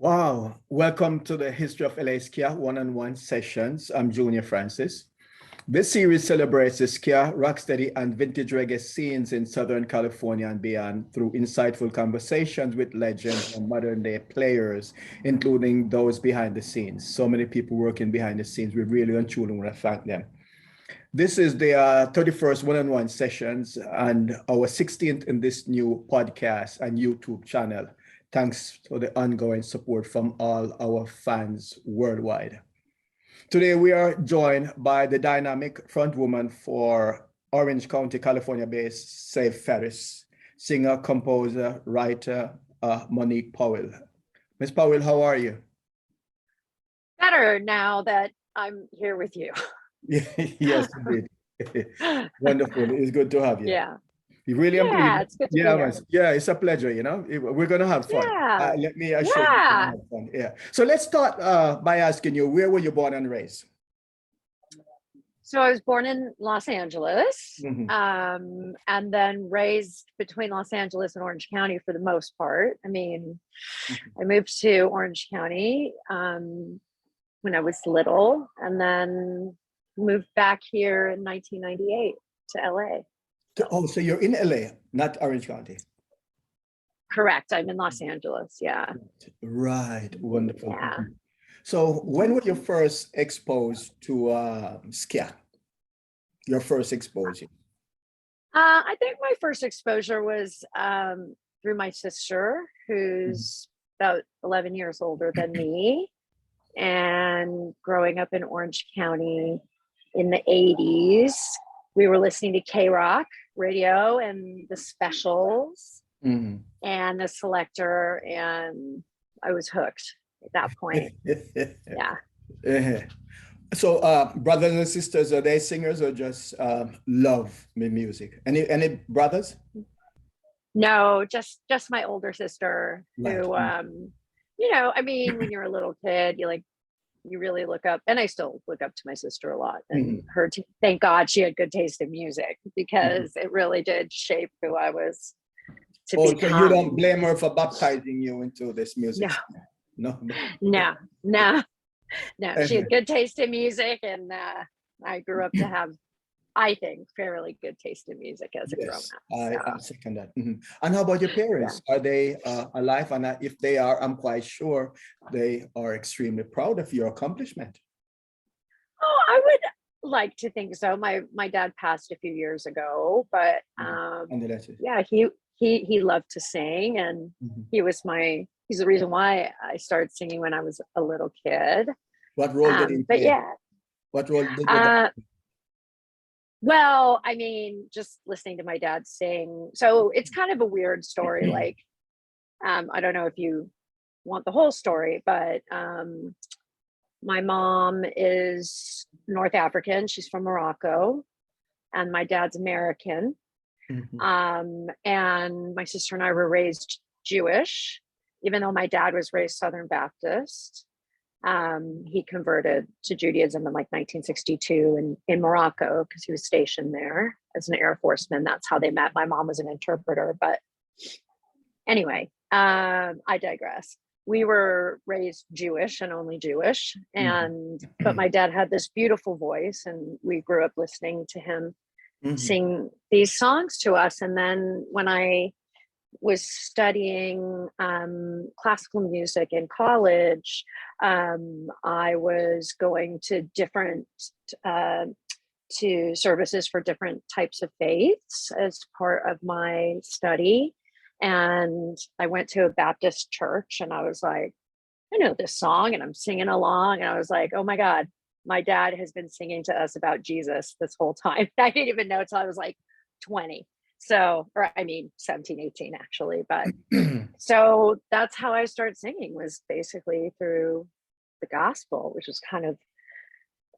Wow, welcome to the History of LA Ska one-on-one sessions. I'm Junor Francis. This series celebrates the ska, rocksteady, and vintage reggae scenes in Southern California and beyond through insightful conversations with legends and modern-day players, including those behind the scenes. So many people working behind the scenes. We really and truly want to thank them. This is the 31st one-on-one sessions and our 16th in this new podcast and YouTube channel. Thanks for the ongoing support from all our fans worldwide. Today, we are joined by the dynamic frontwoman for Orange County, California-based Ferris, singer, composer, writer, Monique Powell. Ms. Powell, how are you? Better now that I'm here with you. Yes, indeed. Wonderful. It's good to have you. Yeah. You really it's good to be here. Yeah, it's a pleasure, you know. We're going to have fun. Yeah. Let me assure you, we're gonna have fun. Yeah. So let's start by asking you, where were you born and raised? So I was born in Los Angeles, and then raised between Los Angeles and Orange County for the most part. I mean, I moved to Orange County when I was little, and then moved back here in 1998 to LA. Oh, so you're in LA, not Orange County? Correct. I'm in Los Angeles. Yeah. Right. Wonderful. Yeah. So when were you first exposed to ska? Your first exposure? I think my first exposure was through my sister, who's about 11 years older than me, and growing up in Orange County in the 80s. We were listening to Rockery Radio and the Specials and the Selector, and I was hooked at that point. Yeah. So brothers and sisters, are they singers or just love music? Any brothers? No, just my older sister, right. Who I mean, when you're a little kid, you really look up, and I still look up to my sister a lot, and thank God she had good taste in music, because it really did shape who I was to become. So you don't blame her for baptizing you into this music? No. She had good taste in music, and I grew up to have, I think, fairly good taste in music as a grown up. I second that. And how about your parents? Are they alive? And if they are, I'm quite sure they are extremely proud of your accomplishment. Oh, I would like to think so. My dad passed a few years ago, but he loved to sing, and he's the reason why I started singing when I was a little kid. What role did he play? What role did he Well, I mean, just listening to my dad sing. So it's kind of a weird story. Like, I don't know if you want the whole story, but my mom is North African. She's from Morocco, and my dad's American. And my sister and I were raised Jewish, even though my dad was raised Southern Baptist. He converted to Judaism in like 1962 in Morocco, because he was stationed there as an Air Forceman. That's how they met. My mom was an interpreter, but anyway, I digress. We were raised Jewish and only Jewish, but my dad had this beautiful voice, and we grew up listening to him sing these songs to us. And then when I was studying classical music in college, I was going to different to services for different types of faiths as part of my study. And I went to a Baptist church, and I was like, I know this song, and I'm singing along. And I was like, oh my God, my dad has been singing to us about Jesus this whole time. I didn't even know until I was like 20. So, or I mean, 17, 18 actually. But so that's how I started singing, was basically through the gospel, which was kind of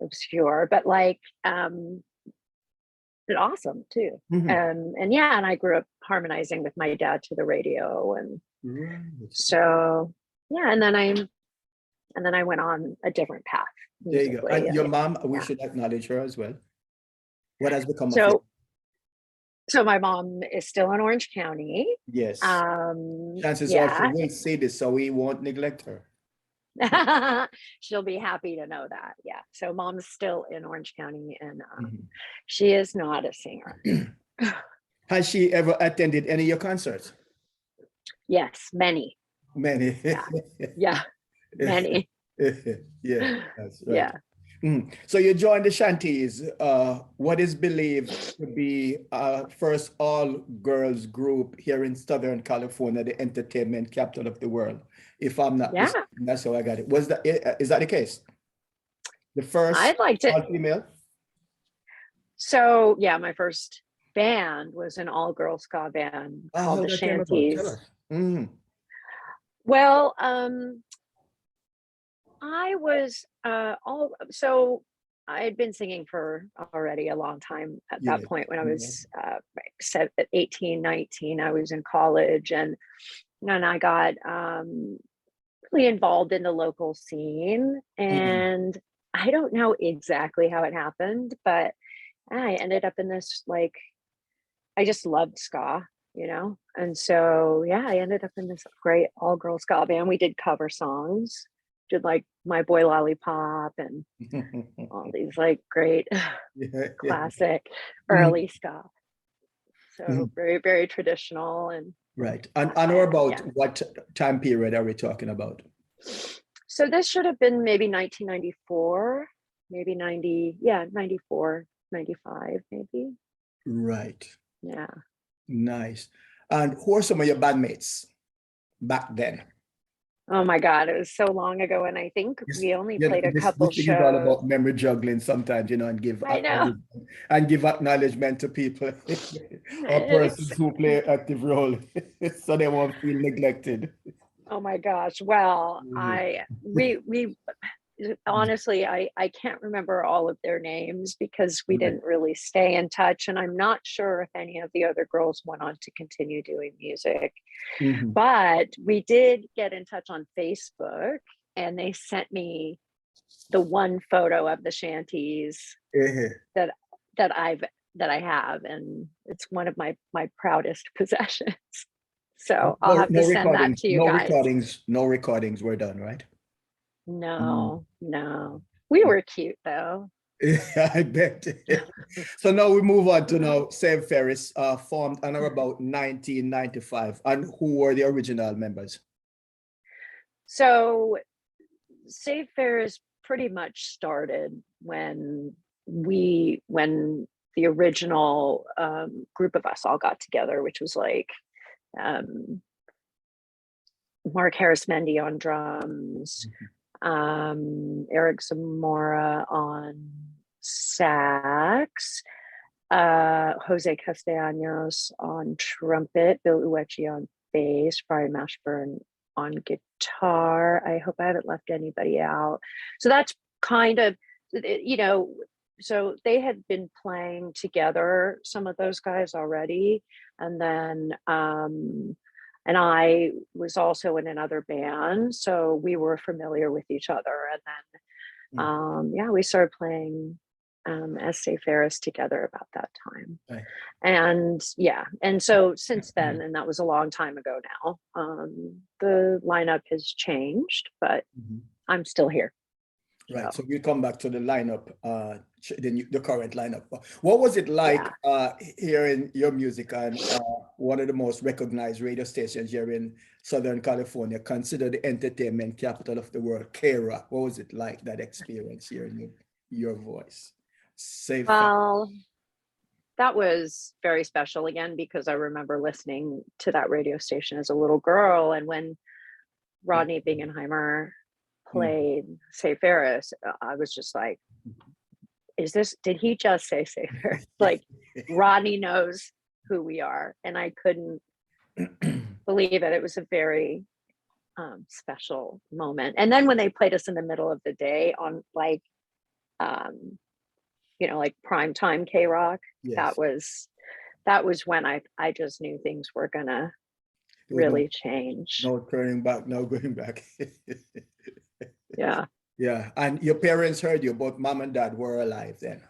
obscure, but like, but awesome too. And I grew up harmonizing with my dad to the radio. And so, and then I went on a different path. There you go. And your mom, we should acknowledge her as well. What has become of you? So my mom is still in Orange County. Yes. Chances are she will see this, so we won't neglect her. She'll be happy to know that. Yeah. So mom's still in Orange County, and Mhm. she is not a singer. Has she ever attended any of your concerts? Yes, many. Many. Yeah. Yeah, many. Yeah, that's right. Yeah. So you joined the Shanties, what is believed to be first all-girls group here in Southern California, the entertainment capital of the world. If I'm not Yeah. mistaken, that's how I got it. Is that the case? The first I'd like to. all-female? So yeah, my first band was an all-girl ska band called How the that came about? Tell Shanties. us. Mm. Well, I was so I had been singing for already a long time at Yeah. that point. When I Yeah. was 18, 19, I was in college, and I got really involved in the local scene. And I don't know exactly how it happened, but I ended up in this, like, I just loved ska, and so yeah, I ended up in this great all-girl ska band. We did cover songs, did like My Boy Lollipop and all these like great Yeah, yeah. classic Mhm. early ska. So Mhm. very, very traditional. And Right. And or about yeah. what time period are we talking about? So this should have been maybe 1994, maybe 90, yeah, 94, 95, maybe. Right. Yeah. Nice. And who are some of your bandmates back then? Oh my God, it was so long ago. And I think we only Yeah, played a this couple thing is all shows. about memory juggling sometimes, and I know. give acknowledgement to people or It's, persons who play active role so they won't feel neglected. oh my gosh. Well, Mhm. we honestly, I can't remember all of their names because we Right. didn't really stay in touch. And I'm not sure if any of the other girls went on to continue doing music. Mhm. But we did get in touch on Facebook, and they sent me the one photo of the Shanties Eh, that that I've that I have, and it's one of my proudest possessions. So I'll have to send that to you guys. no recordings were done, right? No, no. We were cute though. Yeah, I bet. So now we move on to now Save Ferris, formed in about 1995. And who were the original members? So Save Ferris pretty much started when the original group of us all got together, which was like Mark Harris-Mendy on drums, Eric Zamora on sax, Jose Castellanos on trumpet, Bill Uechi on bass, Brian Mashburn on guitar. I hope I haven't left anybody out. So that's kind of, so they had been playing together, some of those guys already. And then, and I was also in another band, so we were familiar with each other. And then, yeah, we started playing as Say Ferris together about that time. Right. And yeah, and so since then, and that was a long time ago now, the lineup has changed, but I'm still here. Right. So we'll come back to the lineup, the current lineup. What was it like hearing your music on one of the most recognized radio stations here in Southern California, considered the entertainment capital of the world, KROQ? What was it like, that experience, hearing your voice? Well, that was very special again, because I remember listening to that radio station as a little girl. And when Rodney Bingenheimer played Say Ferris, I was just like, did he just say Ferris? Like, Rodney knows who we are. And I couldn't believe it. It was a very special moment. And then when they played us in the middle of the day on like, like primetime KROQ, Yes. that was when I just knew things were gonna really change. No turning back, no going back. Yeah. Yeah. And your parents heard you, both mom and dad were alive then?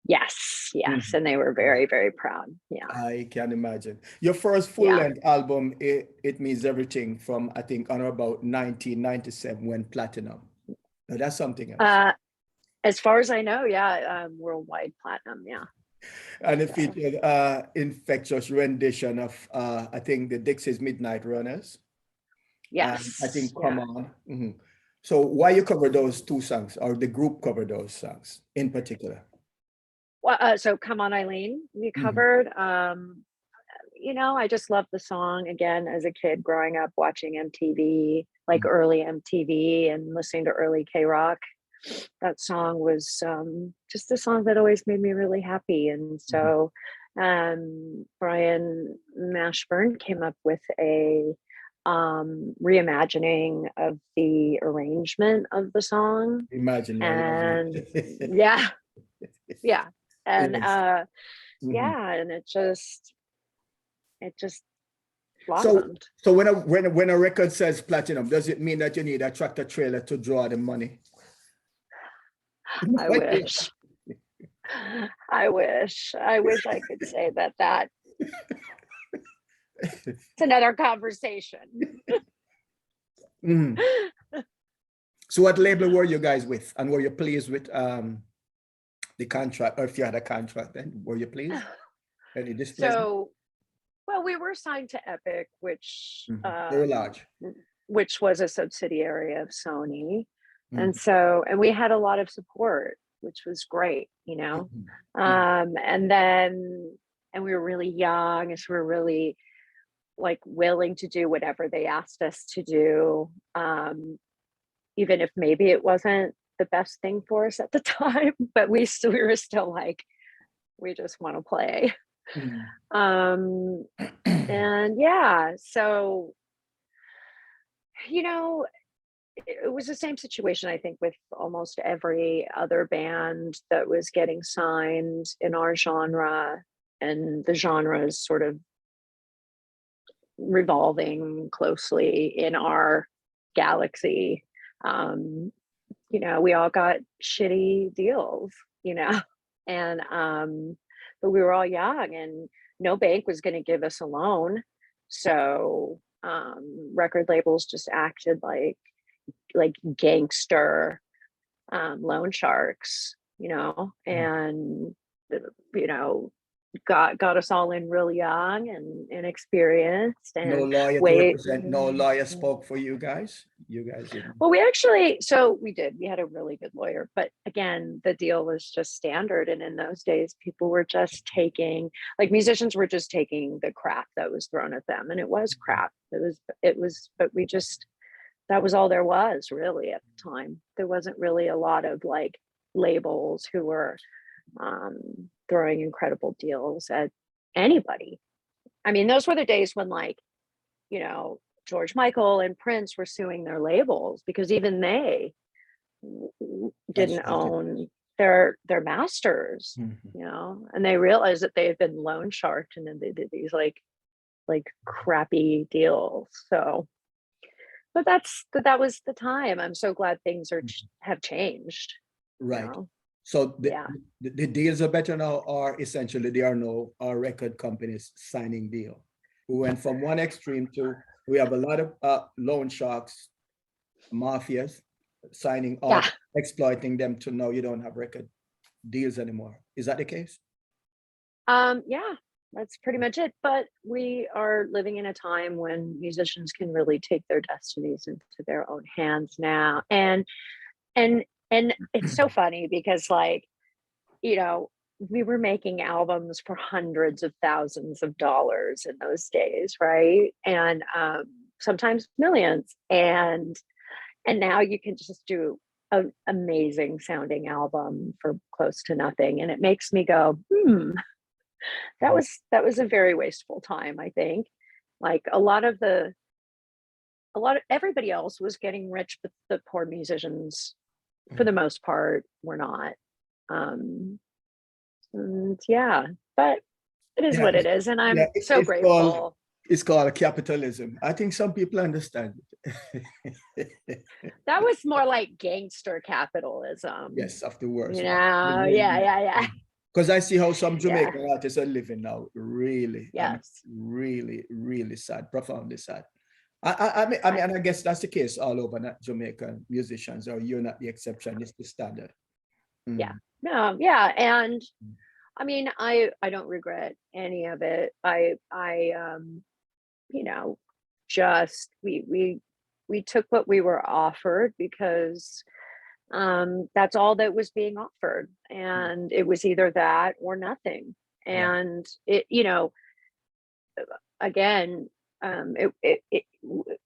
Yes, yes. Mhm. And they were very, very proud. Yeah. I can imagine. Your first Yeah. full-length album, It Means Everything, from I think on or about 1997, went platinum. Now, that's something else. As far as I know, yeah, worldwide platinum. Yeah. And it So, featured infectious rendition of I think the Dixie's Midnight Runners. And I yes. think Yeah. Come On. Mhm. So why you cover those two songs, or the group cover those songs in particular? Well, so Come On Eileen, we Mhm. covered. I just loved the song again as a kid growing up watching MTV, like Mhm. early MTV and listening to early K Rock. That song was just a song that always made me really happy. And Mhm. so Brian Mashburn came up with a reimagining of the arrangement of the song. Imagine, yeah, And lovely. yeah, yeah. And Yes. Mhm. yeah, and it just So, blossomed. so when a record says platinum, does it mean that you need a tractor trailer to draw the money? I wish. I wish I could say that. It's another conversation. Mhm. So what label were you guys with, and were you pleased with the contract, or if you had a contract, then were you pleased? Any displeasure? So, well, we were signed to Epic, which Mhm. Very large. was a subsidiary of Sony. And Mhm. so we had a lot of support, which was great, Mhm. Mhm. and then and we were really young, so we were really like willing to do whatever they asked us to do, even if maybe it wasn't the best thing for us at the time, but we were still like, we just want to play. Mhm. um and yeah, so you know it was the same situation, I think, with almost every other band that was getting signed in our genre, and the genres sort of revolving closely in our galaxy. um we all got shitty deals, you know, and but we were all young and no bank was going to give us a loan. So record labels just acted like gangster loan sharks, and you know got us all in real young and inexperienced No and lawyer to wait. represent, no lawyer spoke for you guys. You guys didn't. Well, we had a really good lawyer, but again, the deal was just standard. And in those days, people were just musicians were just taking the crap that was thrown at them. And it was crap. But that was all there was really at the time. There wasn't really a lot of like labels who were throwing incredible deals at anybody. I mean, those were the days when George Michael and Prince were suing their labels because even they That's didn't true. own their masters, Mhm. and they realized that they had been loan sharked, and then they did these like crappy deals. So, but that was the time. I'm so glad things have changed. You Right. know, So yeah, the deals are better now, or essentially there are no record companies signing deal. We went from one extreme to, we have a lot of loan sharks, mafias signing yeah. art, exploiting them, to now you don't have record deals anymore. Is that the case? Yeah, that's pretty much it. But we are living in a time when musicians can really take their destinies into their own hands now. And and it's so funny because you know, we were making albums for hundreds of thousands of dollars in those days, right? And sometimes millions. And now you can just do an amazing sounding album for close to nothing. And it makes me go, that was a very wasteful time, I think. Like a lot of everybody else was getting rich, but the poor musicians, for the most part, were not. Um, and yeah, but it is Yeah, what it is, and yeah, I'm so grateful. it's called capitalism. I think some people understand it. That was more like gangster capitalism. Yes, of the worst. Yeah, yeah, yeah. Because I see how some Yeah. Jamaican artists are living now. Really, Yes. really, really sad, profoundly sad. I mean, and I guess that's the case all over, not Jamaican musicians, or you're not the exception, it's the standard. Yeah. No, yeah. And I mean, I don't regret any of it. You know, just we took what we were offered because that's all that was being offered, and it was either that or nothing. And it, you know, again,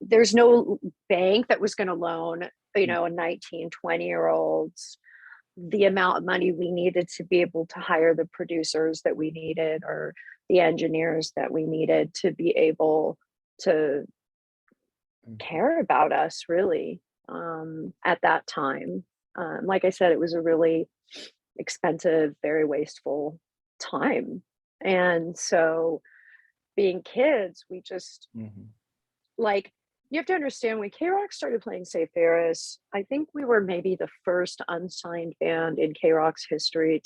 there's no bank that was going to loan, you know, a 19, 20-year-olds the amount of money we needed to be able to hire the producers that we needed, or the engineers that we needed to be able to care about us, really, at that time. Like I said, it was a really expensive, very wasteful time. And so being kids, we just like, you have to understand, when K-Rock started playing Say Ferris, I think we were maybe the first unsigned band in K-Rock's history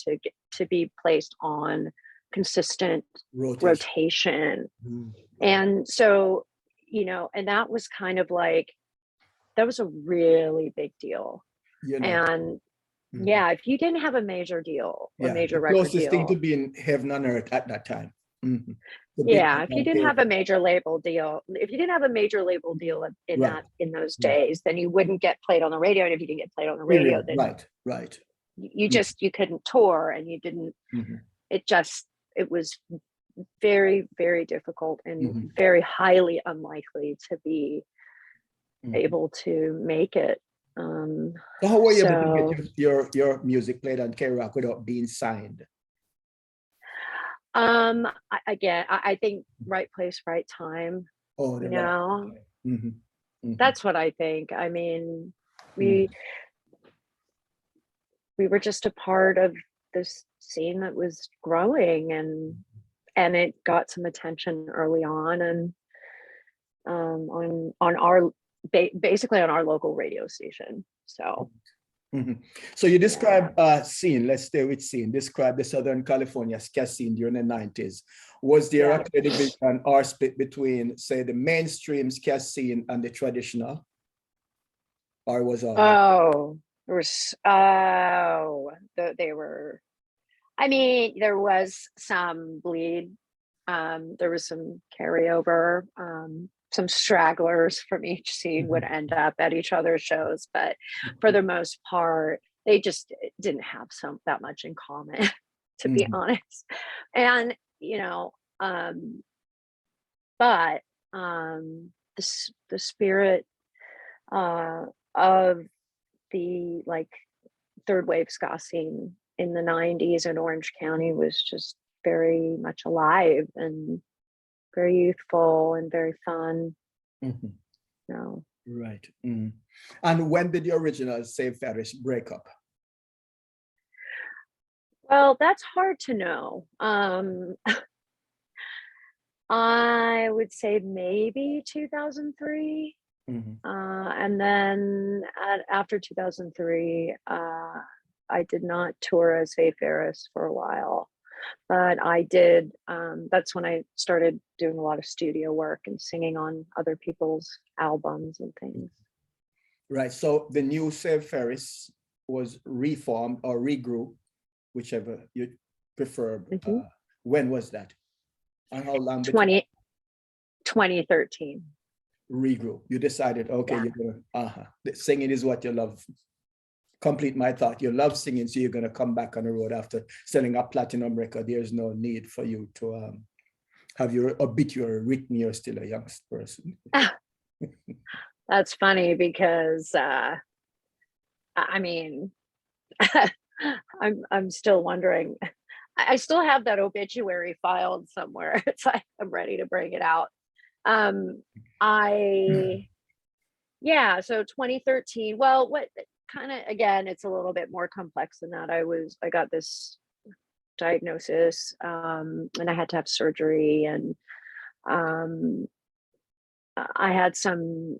to be placed on consistent rotation. And so, you know, and that was kind of like, that was a really big deal. And yeah, if you didn't have a major deal, or major record deal, closest thing to being heaven on earth at that time. Yeah, if you didn't have a major label deal, in those days, then you wouldn't get played on the radio. And if you didn't get played on the radio, then you just you couldn't tour, and you didn't. It was very, very difficult, and very highly unlikely to be able to make it. So how were you able to get your music played on K-Rock without being signed? I think right place, right time. You know, that's what I think. I mean, we were just a part of this scene that was growing, and it got some attention early on, and on our basically on our local radio station. So so you describe scene, let's stay with scene, describe the Southern California ska scene during the 90s. Was there a clear division or split between, say, the mainstream ska scene and the traditional? Or was all they were, I mean, there was some bleed, there was some carryover, some stragglers from each scene would end up at each other's shows, but for the most part, they just didn't have that much in common, to be honest. And you know, but the spirit of the like third wave ska scene in the 90s in Orange County was just very much alive, and very youthful, and very fun. No. Right. And when did the original Say Ferris break up? Well, that's hard to know. I would say maybe 2003. And then after 2003, I did not tour as Say Ferris for a while. But I did, that's when I started doing a lot of studio work and singing on other people's albums and things. Right, so the new Say Ferris was reformed or regrouped, whichever you prefer. When was that? And how long? 2013. Regroup. You decided, okay, you're gonna, singing is what you love. Complete my thought. You love singing, so you're going to come back on the road after selling a platinum record. There's no need for you to have your obituary written. You're still a young person. That's funny because I mean, I'm still wondering. I still have that obituary filed somewhere. It's like I'm ready to bring it out. So 2013. Well, what kind of, again, it's a little bit more complex than that. I got this diagnosis, and I had to have surgery, and I had some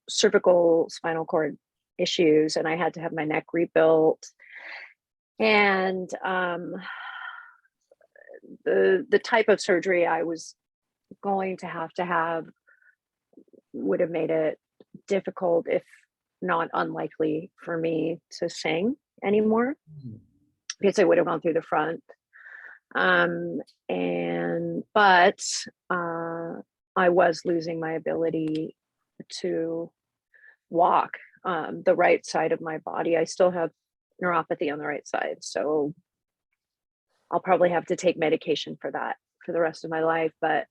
cervical spinal cord issues, and I had to have my neck rebuilt. And the type of surgery I was going to have would have made it difficult, if not unlikely, for me to sing anymore, because I would have gone through the front. But I was losing my ability to walk the right side of my body. I still have neuropathy on the right side, so I'll probably have to take medication for that for the rest of my life. But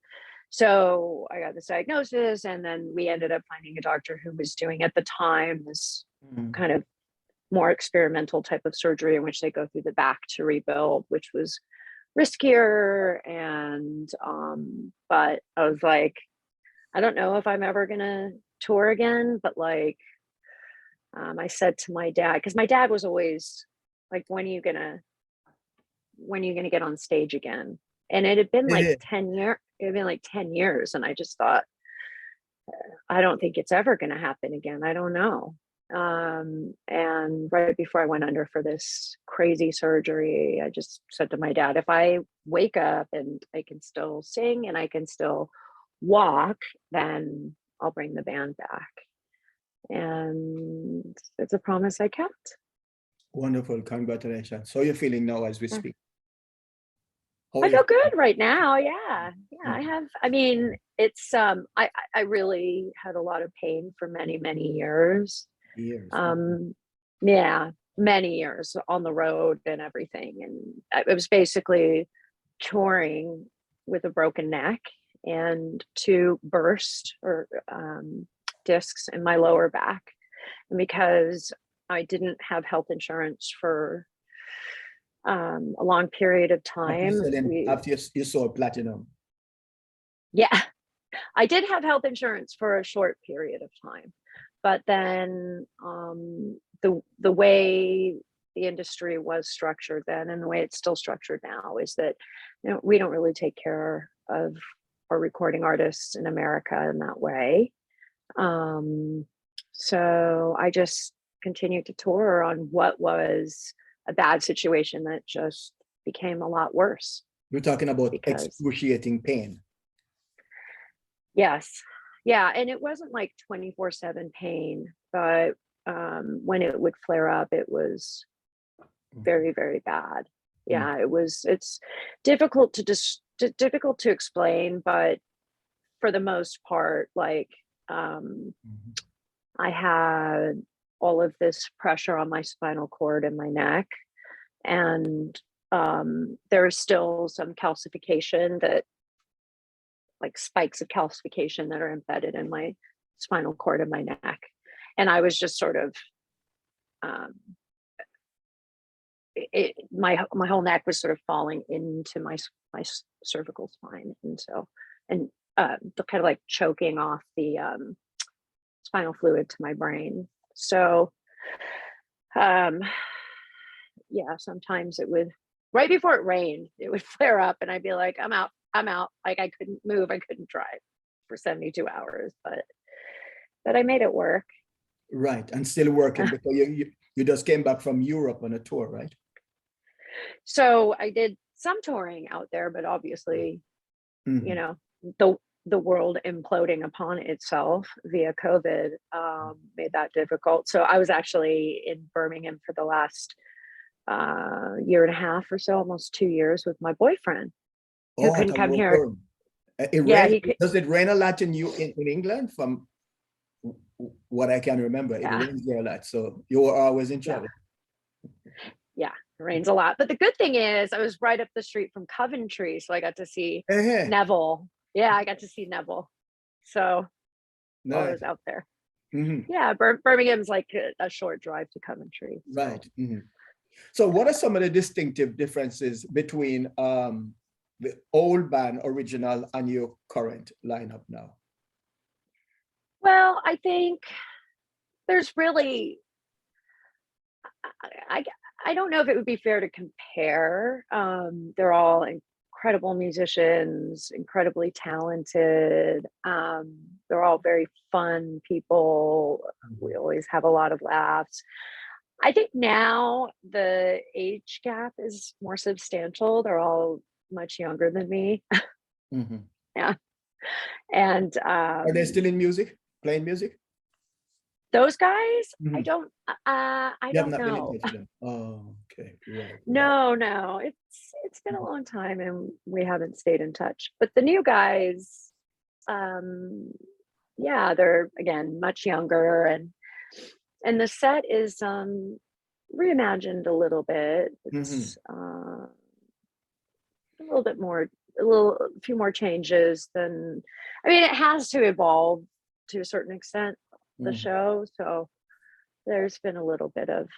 so I got this diagnosis, and then we ended up finding a doctor who was doing, at the time, this kind of more experimental type of surgery in which they go through the back to rebuild, which was riskier. And but I was like, I don't know if I'm ever gonna tour again, but like I said to my dad, because my dad was always like, when are you gonna get on stage again? And it had been like 10 years. It had been like 10 years. And I just thought, I don't think it's ever going to happen again. I don't know. And right before I went under for this crazy surgery, I just said to my dad, if I wake up and I can still sing and I can still walk, then I'll bring the band back. And it's a promise I kept. Wonderful. Congratulations. So you're feeling now as we speak? I feel good right now. Yeah. I mean, it's I really had a lot of pain for many, many years. Yeah, many years on the road and everything. And it was basically touring with a broken neck and 2 burst or discs in my lower back. And because I didn't have health insurance for a long period of time. After you saw platinum. Yeah, I did have health insurance for a short period of time, but then the way the industry was structured then, and the way it's still structured now, is that we don't really take care of our recording artists in America in that way. So I just continued to tour on what was a bad situation that just became a lot worse. You're talking about excruciating pain. Yes. Yeah. And it wasn't like 24/7 pain, but when it would flare up, it was very, very bad. Yeah, it's difficult difficult to explain, but for the most part, like I had all of this pressure on my spinal cord and my neck. And there's still some calcification, that like spikes of calcification that are embedded in my spinal cord and my neck. And I was just sort of, my whole neck was sort of falling into my cervical spine. And so, and kind of like choking off the spinal fluid to my brain. So, yeah, sometimes it would, right before it rained, it would flare up and I'd be like, I'm out. Like I couldn't move. I couldn't drive for 72 hours, but I made it work. Right. And still working because you just came back from Europe on a tour, right? So I did some touring out there, but obviously, the world imploding upon itself via COVID made that difficult. So I was actually in Birmingham for the last year and a half or so, almost 2 years, with my boyfriend, who couldn't come here. Does it rain a lot in England? From what I can remember, it rains there a lot. So you were always in trouble. Yeah, it rains a lot. But the good thing is I was right up the street from Coventry, so I got to see Neville. Yeah, I got to see Neville. So I was out there. Yeah, Birmingham's like a short drive to Coventry. So. Right. So what are some of the distinctive differences between the old band original and your current lineup now? Well, I think there's really, I don't know if it would be fair to compare. They're all incredible musicians, incredibly talented. They're all very fun people. We always have a lot of laughs. I think now the age gap is more substantial. They're all much younger than me. Mhm. Yeah. And Are they still in music, playing music? those guys, I Mhm. don't I You have don't not been in know. touch with them. Oh, okay, right, right. No. It's been a long time and we haven't stayed in touch. But the new guys, um, yeah, they're again much younger and the set is reimagined a little bit. Mhm. It's a little bit more a few more changes than I mean it has to evolve to a certain extent the Mhm. show, so there's been a little bit of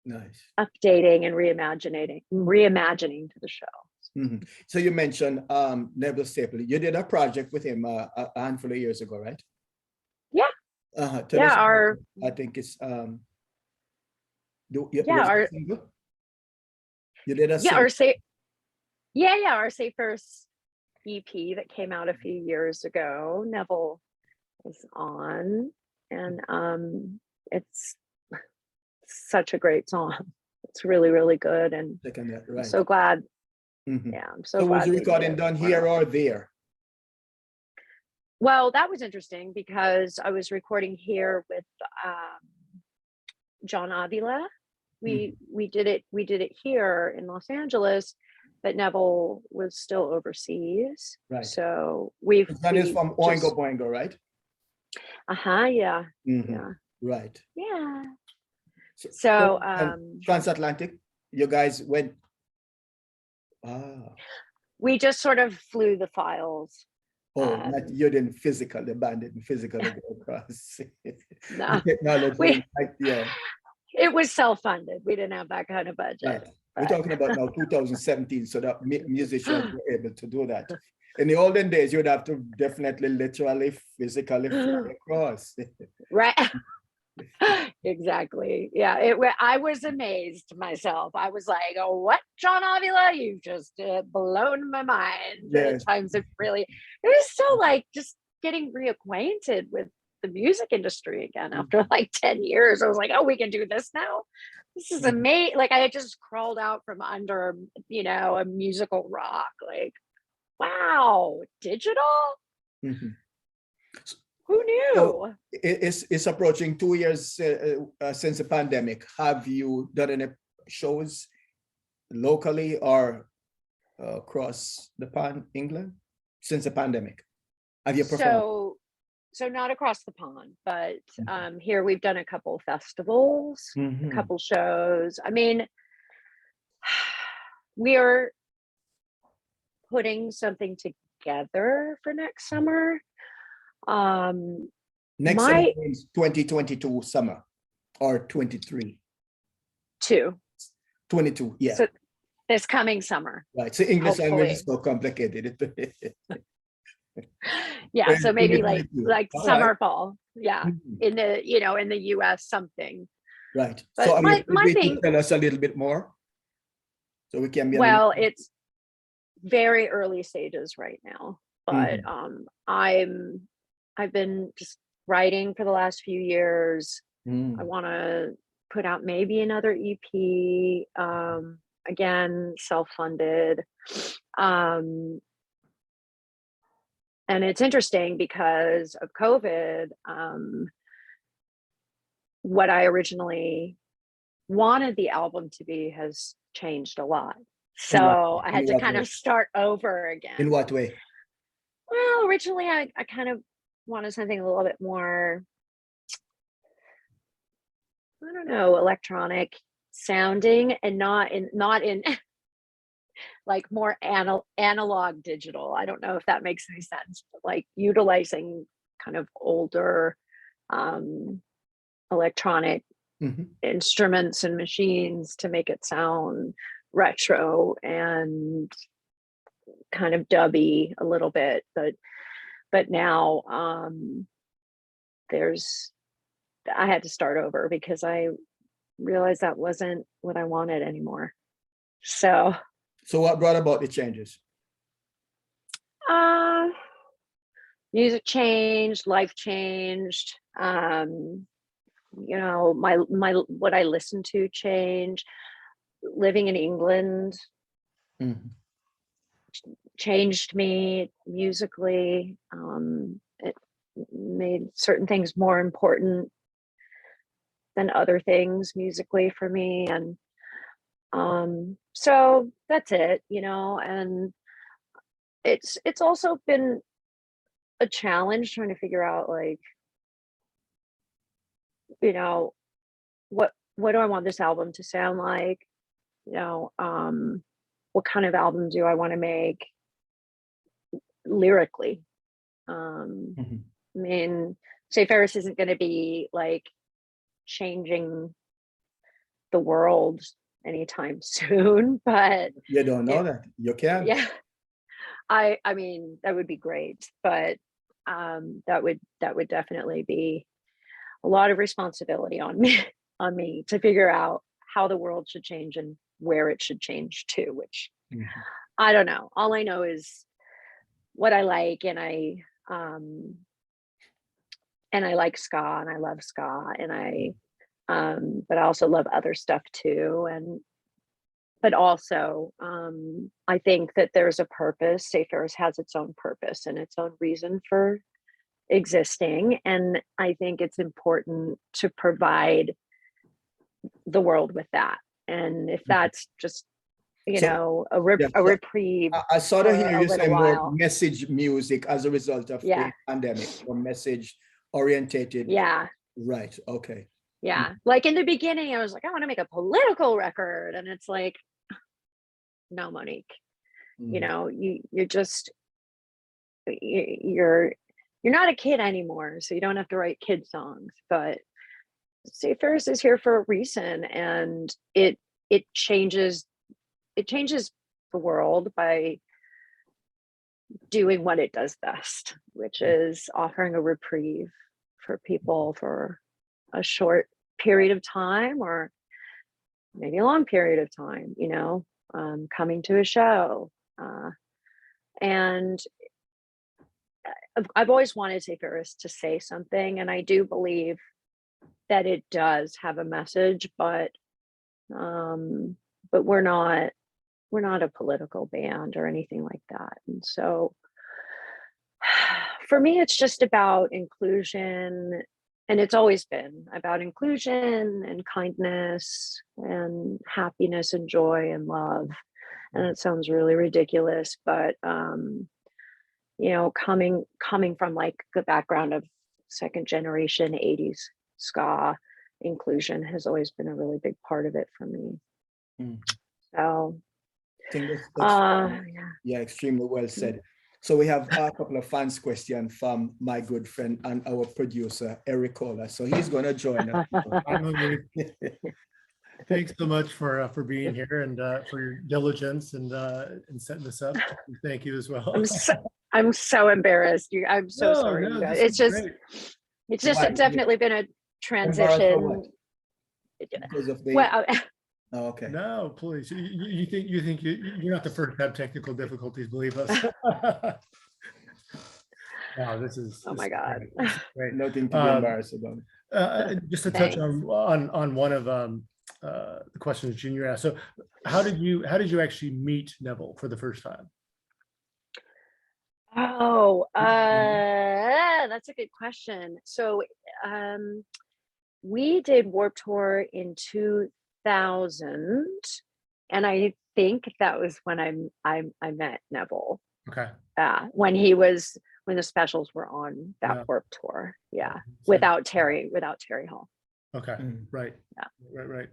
Nice. updating and reimagining to the show. Mhm. So you mentioned Neville Stapley. You did a project with him a handful of years ago, right? Yeah, Tell us about our it. I think it's was it a our single? You did a yeah single. our say yeah our Say Ferris EP that came out a few years ago. Neville was on, and it's such a great song. It's really, really good, and Second, I'm right. so glad. Mhm. Yeah, I'm so So was glad the they did recording it. done One here off. or there? Well, that was interesting because I was recording here with John Avila. Mhm. We did it here in Los Angeles, but Neville was still overseas. Right. So John is we from Oingo just Boingo, right? yeah, Mhm. yeah, Right. yeah. So, So and transatlantic, you guys went. Ah, we just sort of flew the files. oh, not you didn't physically, the band didn't physically go across. The No, technology, we like, yeah, it was self-funded. We didn't have that kind of right. budget, We're but talking about now 2017, so that musicians were able to do that. In the olden days, you'd have to definitely, literally, physically fly across. right. Exactly. Yeah. I was amazed myself. I was like, "Oh, what, John Avila? You've just blown my mind." At Yes. times, it was so like just getting reacquainted with the music industry again after like 10 years. I was like, "Oh, we can do this now. This is Mhm. amazing!" Like I had just crawled out from under, a musical rock. Like, wow, digital? Mhm. Who So knew? it's approaching 2 years since the pandemic. Have you done any shows locally or across the pond, England, since the pandemic? Have you performed? So not across the pond, but here we've done a couple festivals, a Mhm. couple shows. I mean, we are putting something together for next summer. Next summer My means 2022 summer or 23, two. 22. Yeah, So this coming summer, right. So English language is hopefully. so complicated. Yeah. So maybe like 2022. All right. summer, fall. Yeah. Mhm. In the US something. Right. So But are you my able to thing, tell us a little bit more so we can be a little. well, it's very early stages right now, but Mhm. I've been just writing for the last few years. I Mhm. want to put out maybe another EP, again, self-funded. um and it's interesting because of COVID. What I originally wanted the album to be has changed a lot, In what so I in had to what kind way? of start over In again. what way? Well, originally I kind of wanted something a little bit more, I don't know, electronic sounding, and not in like more analog digital. I don't know if that makes any sense, but like utilizing kind of older um electronic Mhm. instruments and machines to make it sound retro and kind of dubby a little bit. But now there's I had to start over because I realized that wasn't what I wanted anymore. So So what brought about the changes? music changed, life changed. my what I listen to changed. Living in England changed me musically. It made certain things more important than other things musically for me. And so that's it, and it's also been a challenge trying to figure out, like, what do I want this album to sound like? What kind of album do I want to make lyrically? I mean, say Ferris isn't going to be like changing the world anytime soon, but you don't know that you can. Yeah, I mean, that would be great, but that would definitely be a lot of responsibility on me to figure out how the world should change and where it should change to, which I don't know. All I know is what I like, and I like ska, and I love ska, and but I also love other stuff too. But also, I think that there's a purpose. Say Ferris has its own purpose and its own reason for existing. And I think it's important to provide the world with that. And if that's just, a reprieve. I sort of hear you say more while. message music as a result of the pandemic, or message orientated. Yeah. Right. Okay. Yeah. Like in the beginning, I was like, I want to make a political record. And it's like, no, Monique, you're just, you're not a kid anymore. So you don't have to write kid songs, but say Ferris is here for a reason, and it changes the world by doing what it does best, which is offering a reprieve for people for a short period of time, or maybe a long period of time, coming to a show. And I've always wanted Say Ferris to say something, and I do believe that it does have a message, but we're not a political band or anything like that. And so for me, it's just about inclusion, and it's always been about inclusion and kindness and happiness and joy and love. And it sounds really ridiculous, but coming from like the background of second generation 80s ska, inclusion has always been a really big part of it for me. So I think that's extremely well said. So we have a couple of fans questions from my good friend and our producer, Eric Kohler. So he's going to join us. Thanks so much for being here, and for your diligence and setting this up. Thank you as well. I'm so embarrassed. I'm so sorry, you guys. It's definitely been a transition. Because of the... Oh, okay. No, please. You think you're not the first to have technical difficulties, believe us. Wow, this is my God. Great. Nothing to be embarrassed about. Just to touch on one of the questions Junior asked. So how did you actually meet Neville for the first time? Oh, that's a good question. So we did Warped Tour in 2000, and I think that was when I met Neville. Okay. When the specials were on that Warped Tour. Yeah. Without Terry Hall. Okay. Right. Yeah. Right.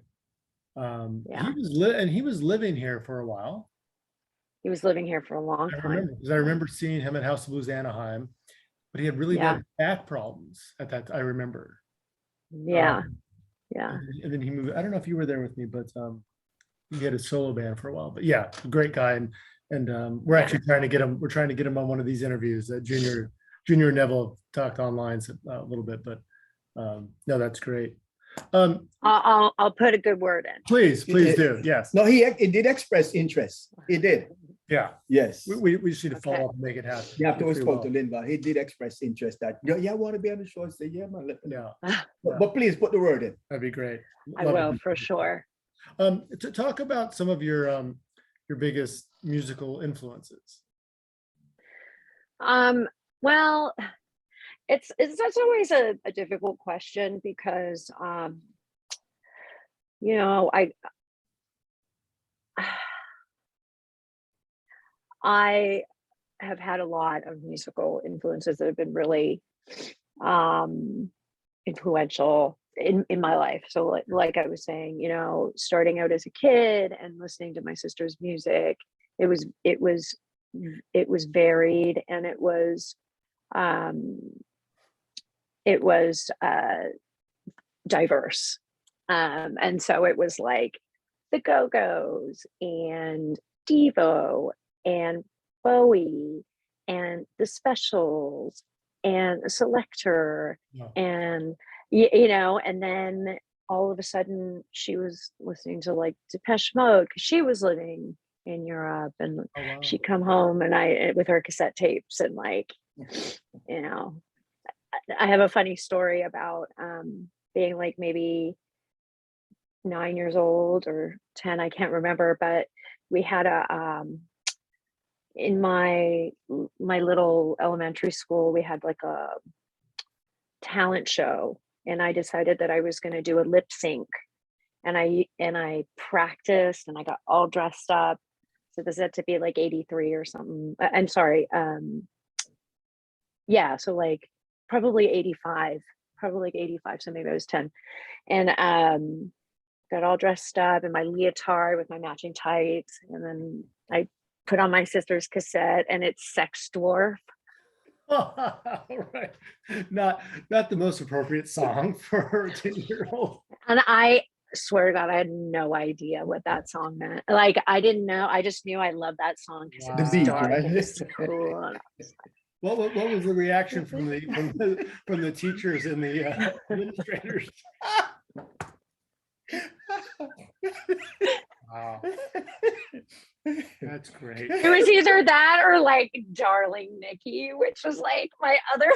He was living here for a while. He was living here for a long time. Because I remember seeing him at House of Blues Anaheim, but he had really bad back problems at that. I remember. Yeah. And then he moved. I don't know if you were there with me, but he had a solo band for a while. But yeah, great guy, and we're actually trying to get him. We're trying to get him on one of these interviews. That Junior and Neville talked online a little bit, but no, that's great. I'll put a good word in. Please do. Yes. No, he did express interest. He did. Yeah. Yes. We just need to follow Okay. up and make it happen. You have to always Pretty talk to Linda. He did express interest that, yeah, I want to be on the show. I say, yeah, man. Yeah, But please put the word in. that'd be great. I Love will it. for sure. To talk about some of your biggest musical influences. Well, it's that's always a difficult question because you know, I have had a lot of musical influences that have been really influential in my life. So like I was saying, you know, starting out as a kid and listening to my sister's music, it was varied, and it was diverse. And so it was like the Go-Go's and Devo and Bowie and the Specials and a Selector. Yeah. And you know, and then all of a sudden she was listening to like Depeche Mode because she was living in Europe, and Oh, wow. she'd come home and I with her cassette tapes, and like, you know, I have a funny story about being like maybe 9 years old or 10, I can't remember, but we had a in my little elementary school, we had like a talent show, and I decided that I was going to do a lip sync, and I practiced and I got all dressed up. So this had to be like 83 or something. I'm sorry. Yeah, so like probably 85, so maybe I was 10. And got all dressed up in my leotard with my matching tights, and then I put on my sister's cassette, and it's Sex Dwarf. Right. Not the most appropriate song for a 10-year-old. And I swear to God, I had no idea what that song meant. Like, I didn't know. I just knew I loved that song because it was The beat, dark right? and it was cool. And I was like, What was the reaction from the teachers and the administrators? Wow, that's great. it was either that or like Darling Nikki, which was like my other.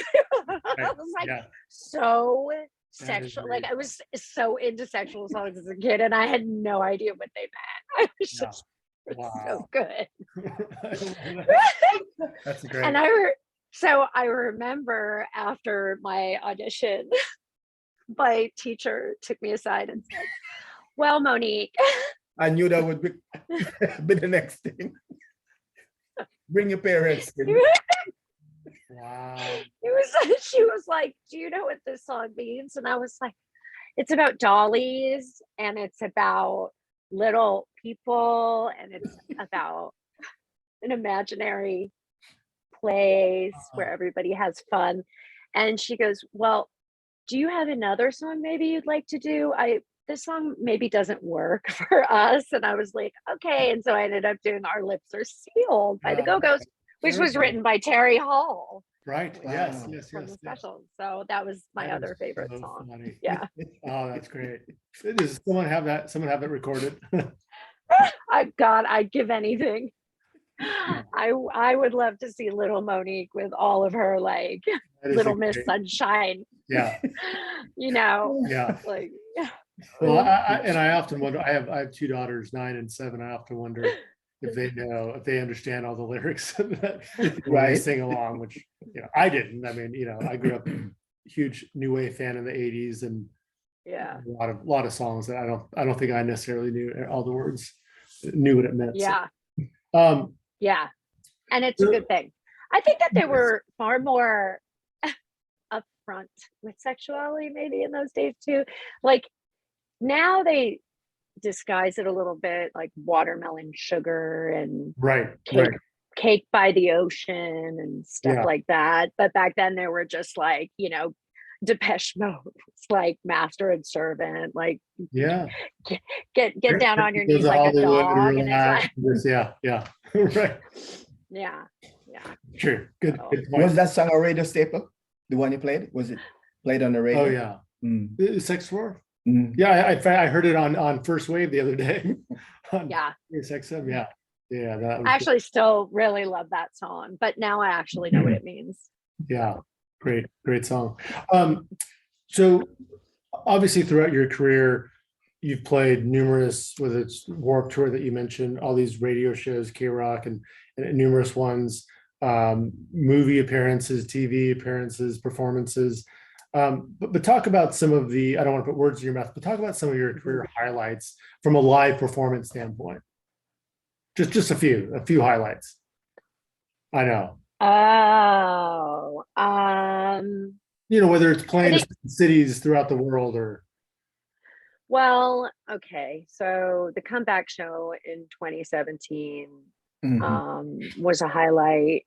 I was like Yeah. so That is sexual. Like, great. I was so into sexual songs as a kid, and I had no idea what they meant. I was Yeah. just it was Wow. so good. I love that. That's great. And so I remember after my audition, my teacher took me aside and said, "Well, Monique." I knew that would be the next thing. Bring your parents in. Wow. She was like, "Do you know what this song means?" And I was like, "It's about dollies, and it's about little people, and it's about an imaginary place where everybody has fun." And she goes, "Well, do you have another song maybe you'd like to do? This song maybe doesn't work for us." And I was like, "Okay." And so I ended up doing Our Lips Are Sealed by the Go-Go's, which was written by Terry Hall. Right. Wow. Yes. From the Yes. special. So that was my That other is favorite so song. funny. Yeah. Oh, that's great. Does someone have that? Someone have it recorded? I'd give anything. I would love to see little Monique with all of her like That is Little a Miss great- Sunshine, Yeah. you know, Yeah. like Well, I often wonder. I have two daughters, 9 and 7. I often wonder if they understand all the lyrics that when they Right. sing along, which I didn't. I mean, I grew up a huge new wave fan in the 80s, and yeah. a lot of songs that I don't think I necessarily knew all the words, knew what it meant. Yeah. So, Yeah. And it's a good thing. I think that they were far more upfront with sexuality maybe in those days too. Like now they disguise it a little bit, like Watermelon Sugar and right. Cake by the Ocean and stuff Yeah. like that. But back then they were just like, Depeche Mode, like Master and Servant, like Yeah. get down on your knees Goes to like a Hollywood dog. and And it's relax like, and just- yeah. Right. yeah. True. Good point. Was that song a radio staple? The one you played? Was it played on the radio? Oh yeah. Mm. Sex Dwarf. Mm. Yeah, I heard it on First Wave the other day. On Yeah. XM, yeah. Yeah, that was I actually still really love that song, but now I actually know what it means. yeah, great song. So obviously throughout your career, you've played numerous, whether it's Warped Tour that you mentioned, all these radio shows, K-Rock and numerous ones, movie appearances, TV appearances, performances. But talk about some of the, I don't want to put words in your mouth, but talk about some of your career highlights from a live performance standpoint. Just a few highlights. I know. Oh, Whether it's playing think, cities throughout the world or. well, okay. So the comeback show in 2017 was a highlight,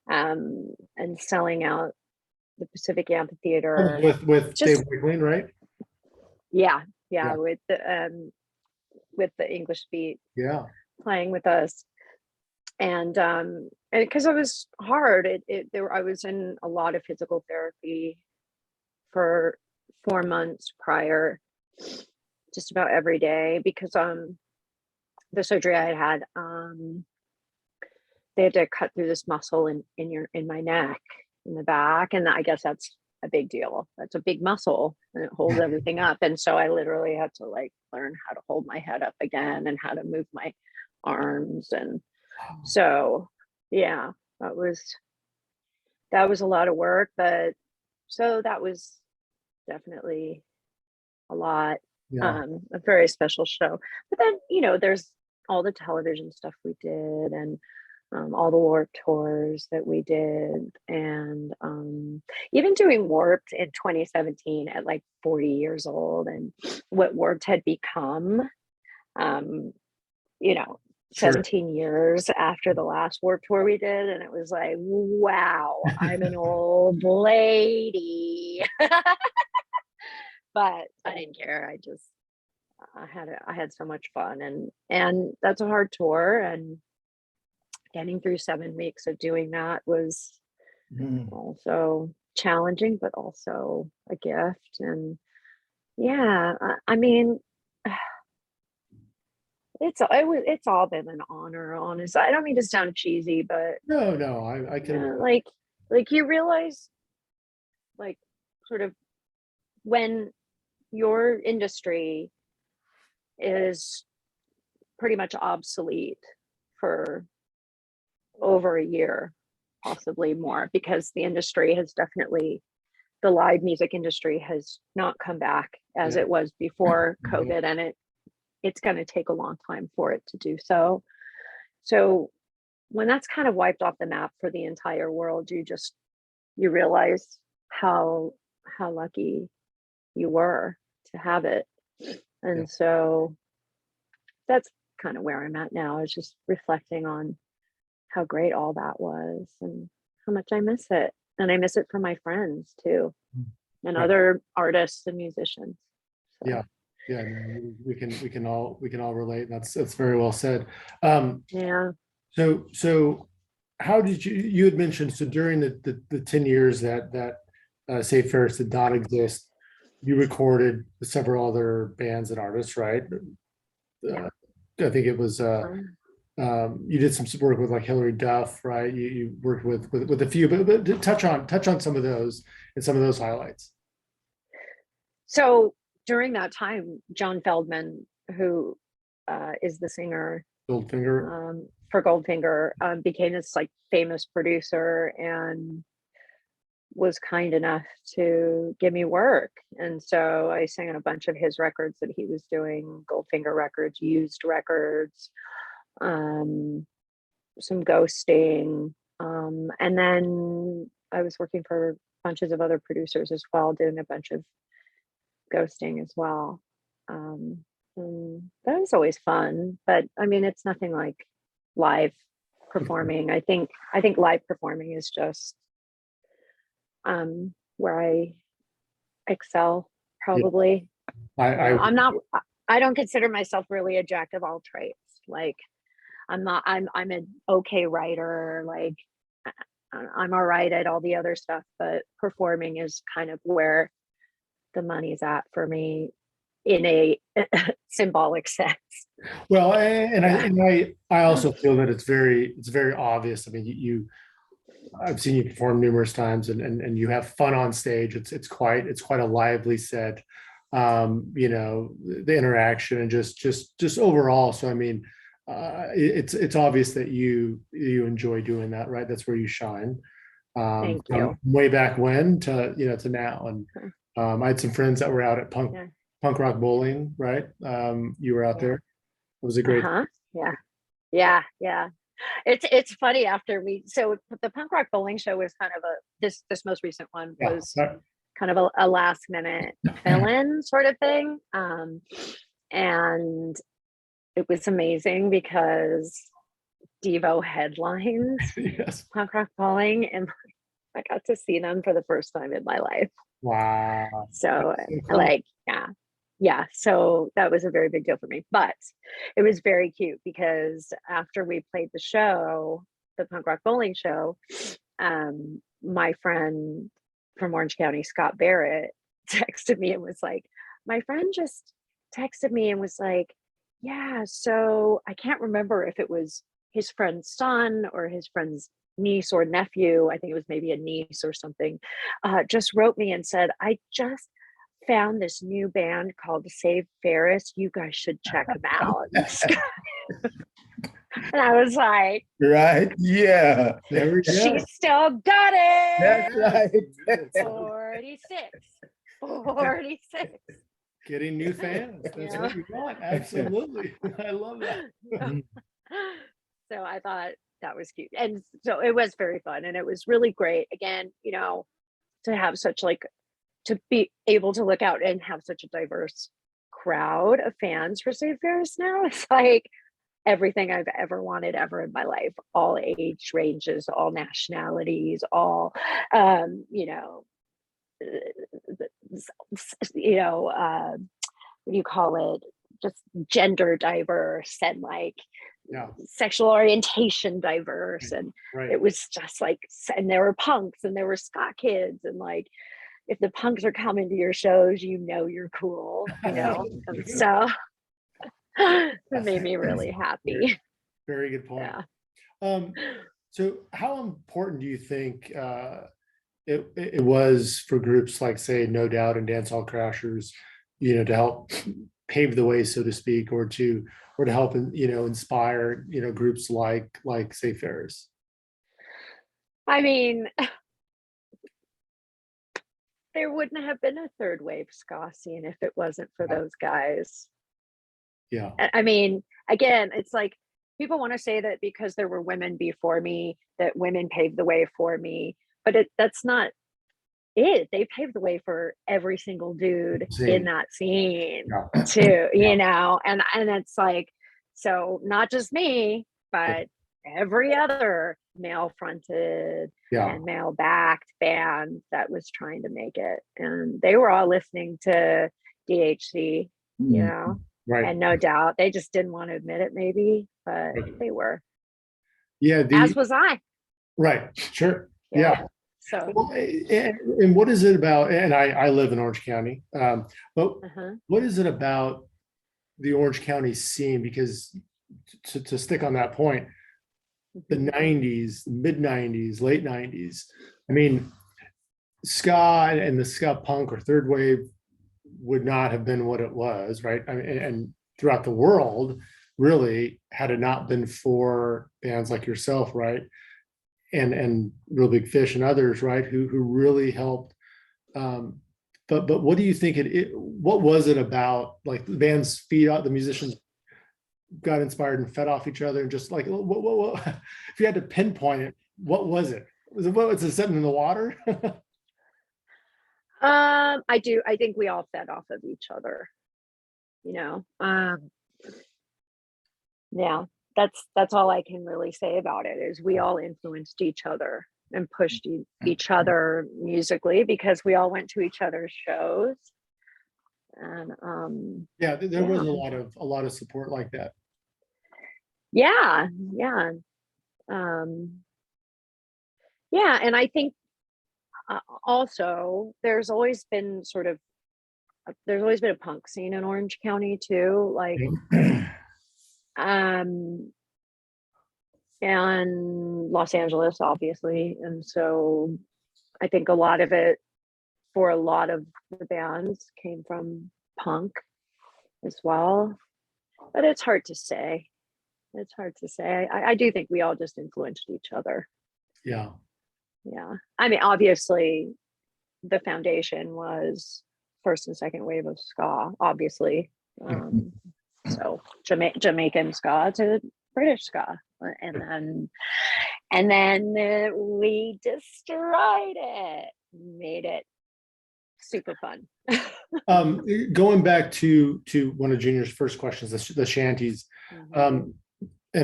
and selling out the Pacific Amphitheater With Dave Wiggling, right? Yeah, with the English Beat playing with us. And because it was hard, I was in a lot of physical therapy for 4 months prior, just about every day, because the surgery I had, they had to cut through this muscle in my neck, in the back, and I guess that's a big deal. That's a big muscle and it holds everything up. And so I literally had to like learn how to hold my head up again and how to move my arms. And so, yeah, that was a lot of work, but so that was definitely a lot. A very special show. But then, there's all the television stuff we did, and all the Warped tours that we did, and even doing Warped in 2017 at like 40 years old, and what Warped had become, 17 years after the last Warped tour we did, and it was like, wow, I'm an old lady. But I didn't care. I had so much fun, and that's a hard tour, and getting through 7 weeks of doing that was also challenging, but also a gift. And yeah, I mean, it's all been an honor, honestly. I don't mean to sound cheesy, but no, I can like you realize, like, sort of when your industry is pretty much obsolete for over a year, possibly more, because the industry has definitely, the live music industry has not come back as it was before COVID, and it's going to take a long time for it to do so. So when that's kind of wiped off the map for the entire world, you realize how lucky you were to have it. And so that's kind of where I'm at now, is just reflecting on how great all that was and how much I miss it. And I miss it from my friends too, and other artists and musicians. So. Yeah, we can all relate. That's very well said. So how did you had mentioned, so during the 10 years that say Ferris did not exist, you recorded several other bands and artists, right? I think it was you did some work with like Hillary Duff, right? You worked with a few, but touch on some of those and some of those highlights. So during that time, John Feldman, who is the singer Goldfinger, for Goldfinger, became this like famous producer and was kind enough to give me work. And so I sang on a bunch of his records that he was doing, Goldfinger records, used records, some ghosting. And then I was working for bunches of other producers as well, doing a bunch of ghosting as well. And that was always fun, but I mean, it's nothing like live performing. I think live performing is just where I excel, probably. I don't consider myself really a jack of all trades. Like I'm an okay writer. Like I'm all right at all the other stuff, but performing is kind of where the money's at for me. in a symbolic sense. Well, I also feel that it's very obvious. I mean, I've seen you perform numerous times, and you have fun on stage. It's quite a lively set. The interaction and just overall. So I mean, it's obvious that you enjoy doing that, right? That's where you shine. Thank you. From way back when to to now. And I had some friends that were out at punk rock bowling, right? You were out there. It was a great. Yeah. It's funny after so the punk rock bowling show was kind of this most recent one was kind of a last minute fill-in sort of thing. And it was amazing because Devo headlines Yes. punk rock bowling, and I got to see them for the first time in my life. Wow. So cool. yeah. So that was a very big deal for me, but it was very cute because after we played the show, the punk rock bowling show, my friend from Orange County, Scott Barrett, texted me and was like, my friend just texted me and was like, yeah, so I can't remember if it was his friend's son or his friend's niece or nephew. I think it was maybe a niece or something, just wrote me and said, I just found this new band called Save Ferris. You guys should check them out. And I was like, Right. Yeah. There we go. she still got it. That's right. 46. Getting new fans. That's what you want. Absolutely. I love that. So I thought that was cute. And so it was very fun. And it was really great. Again, to have to be able to look out and have such a diverse crowd of fans for Save Ferris now. It's like everything I've ever wanted ever in my life, all age ranges, all nationalities, all, what do you call it? Just gender diverse and sexual orientation diverse. And it was just and there were punks and there were ska kids, and if the punks are coming to your shows, you're cool, and so it made me really happy. Very good point. Yeah. So how important do you think it was for groups like, say, No Doubt and Dancehall Crashers, to help pave the way, so to speak, or to help inspire groups like say Ferris? I mean, there wouldn't have been a third wave ska scene if it wasn't for those guys. Yeah. I mean, again, it's like people want to say that because there were women before me, that women paved the way for me, but that's not it. They paved the way for every single dude in that scene too, and it's like, so not just me, but every other male fronted and male backed band that was trying to make it. And they were all listening to DHC, and No Doubt. They just didn't want to admit it maybe, but they were. Yeah. As was I. Right. Sure. Yeah. So, and what is it about, and I live in Orange County, but what is it about the Orange County scene? Because to stick on that point, the 90s, mid 90s, late 90s, I mean, ska and the ska punk or third wave would not have been what it was, right? I mean, and throughout the world, really, had it not been for bands like yourself, right? And Real Big Fish and others, right, who really helped. But what do you think what was it about, like, the bands feed out, the musicians got inspired and fed off each other, and just what if you had to pinpoint it, what was it? Was it something in the water? I think we all fed off of each other, yeah, that's all I can really say about it, is we all influenced each other and pushed each other musically because we all went to each other's shows. And there was a lot of support like that. Yeah. And I think also there's always been sort of there's always been a punk scene in Orange County too, like and Los Angeles, obviously. And so I think a lot of it for a lot of the bands came from punk as well. But it's hard to say. It's hard to say. I do think we all just influenced each other. Yeah. Yeah. I mean, obviously, the foundation was first and second wave of ska, obviously. So Jamaican ska to British ska. And then we destroyed it, made it super fun. Going back to one of Junior's first questions, the shanties, and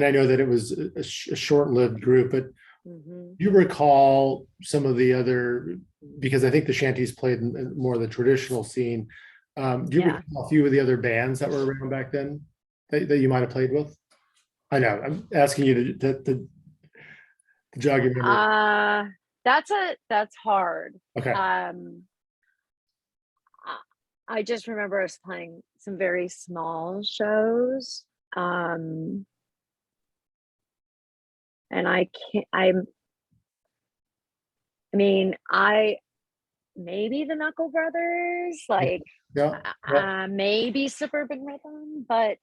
I know that it was a short-lived group, but you recall some of the other, because I think the shanties played in more of the traditional scene. Do you recall a few of the other bands that were around back then that you might have played with? I know, I'm asking you to jog your memory. That's hard. Okay. I just remember us playing some very small shows. And maybe the Knuckle Brothers, like maybe Suburban Rhythm, but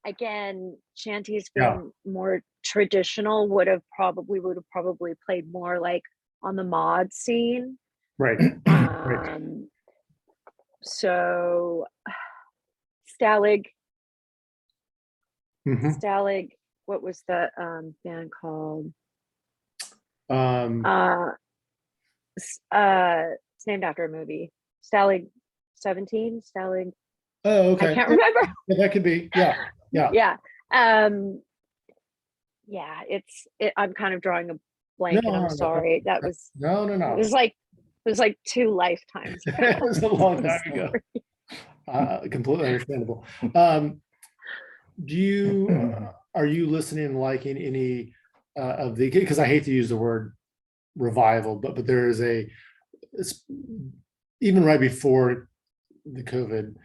again, shanties being more traditional would have probably played more like on the mod scene. Right. So Stalag, what was the band called? It's named after a movie. Stalag 17, Stalag. Oh, okay. I can't remember. Yeah, that could be. Yeah. I'm kind of drawing a blank, and I'm sorry. That was no. It was like 2 lifetimes ago. It was a long time ago. Completely understandable. Are you listening and liking any of the, because I hate to use the word revival, but there is even right before the COVID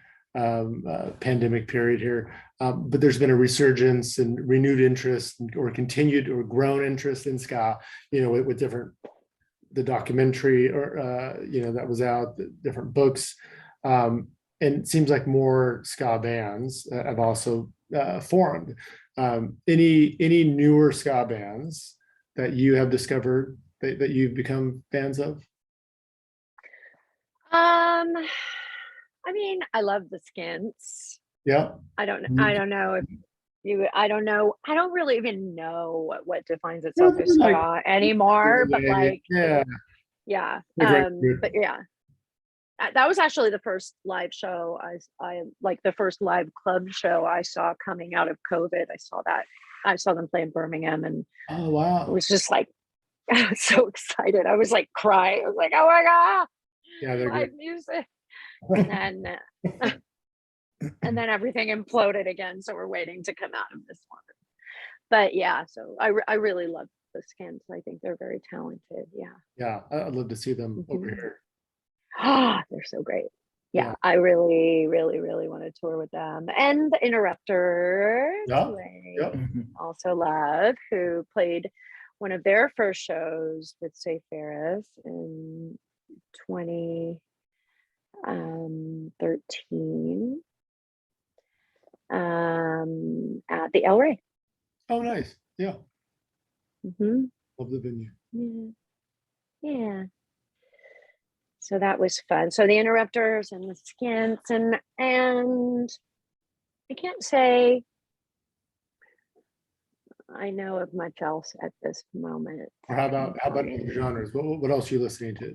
pandemic period here, but there's been a resurgence and renewed interest or continued or grown interest in ska, with different, the documentary or that was out, the different books, and it seems like more ska bands have also formed. Any newer ska bands that you have discovered that you've become fans of? I mean, I love the Skins. Yeah. I don't know if you. I don't really even know what defines itself as ska anymore. But like, yeah. But yeah. That was actually the first live show I like, the first live club show I saw coming out of COVID. I saw them play in Birmingham, and oh wow, it was just like, I was so excited. I was like crying. I was like, oh my god, they're live good music. And then everything imploded again. So we're waiting to come out of this one. But yeah, so I really love the Skins. I think they're very talented. Yeah, I'd love to see them over here. They're so great. Yeah, I really, really, really want to tour with them. And the Interrupters, who I also love, who played one of their first shows with, say, Ferris in 2013 at the El Rey. Oh, nice. Yeah. Love the venue. Yeah. So that was fun. So the Interrupters and the Skins, and I can't say I know of much else at this moment. Or how about other genres? What else are you listening to?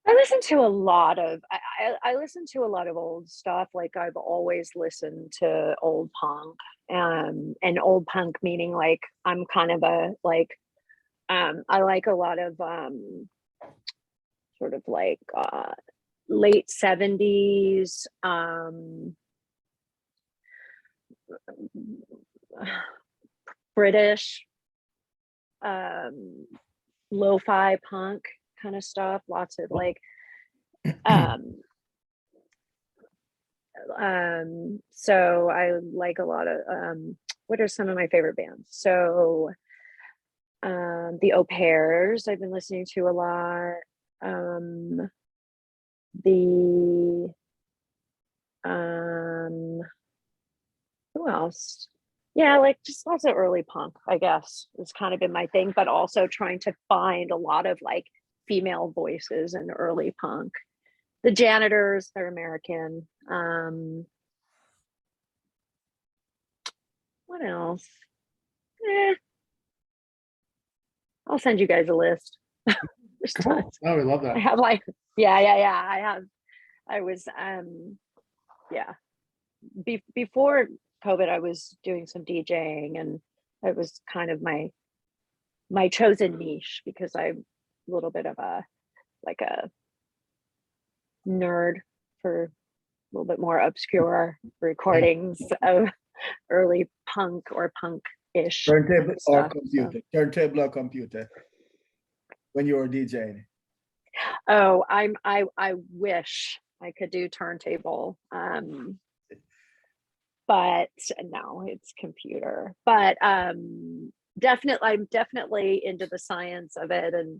I listen to a lot of I listen to a lot of old stuff. Like, I've always listened to old punk, and old punk meaning like I'm kind of a like I like a lot of sort of like late 70s British lo-fi punk kind of stuff, lots of like So I like a lot of, what are some of my favorite bands? So the Au Pairs I've been listening to a lot. The who else? Yeah, like just lots of early punk, I guess, has kind of been my thing, but also trying to find a lot of like female voices in early punk. The Janitors, they're American. What else? I'll send you guys a list. There's Cool. tons. Oh, we love I that. have like, yeah. I was, yeah. Before COVID, I was doing some DJing, and it was kind of my chosen niche because I'm a little bit of a nerd for a little bit more obscure recordings of early punk or punk-ish Turntable or stuff. computer? So. Turntable or computer? When you were DJing? Oh, I wish I could do turntable. But no, it's computer. But I'm definitely into the science of it and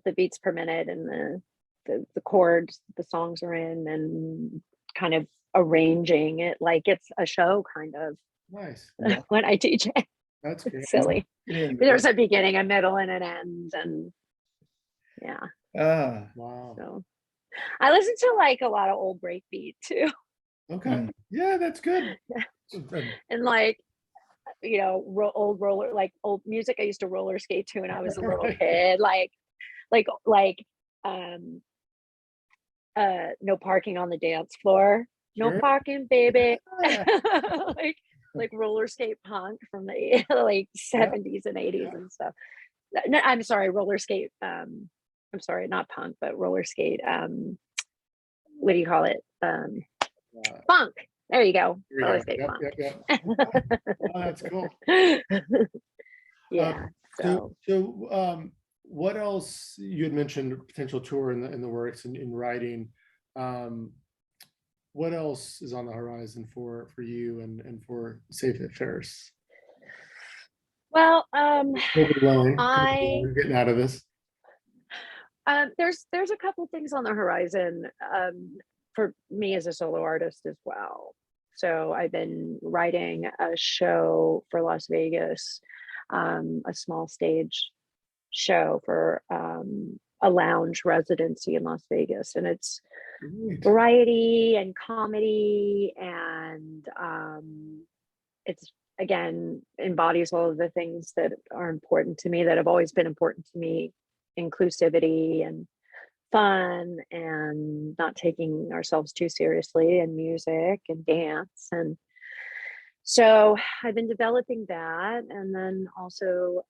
the beats per minute and the chords the songs are in, and kind of arranging it like it's a show kind of. Nice. Yeah. When I DJ. That's great. Silly. There's a beginning, a middle, and an end, and yeah. Ah, Wow. So I listen to like a lot of old breakbeat too. Okay. Yeah, that's good. And like, you know, old music I used to roller skate to when I was a little kid, like no parking on the dance floor, no Sure. parking, baby. Yeah. like roller skate punk from the like 70s and 80s and stuff. No, I'm sorry, roller skate. I'm sorry, not punk, but roller skate. What do you call it? Funk. There you go. Here we Roller go. skate funk. Yep. Oh, that's cool. Yeah. So what else? You had mentioned a potential tour in the works and in writing. What else is on the horizon for you and for Safe at Ferris? Well, We're getting out of this. there's a couple things on the horizon for me as a solo artist as well. So I've been writing a show for Las Vegas, a small stage show for a lounge residency in Las Vegas, and it's variety and comedy, and it's again embodies all of the things that are important to me, that have always been important to me: inclusivity and fun and not taking ourselves too seriously, and music and dance. And so I've been developing that, and then also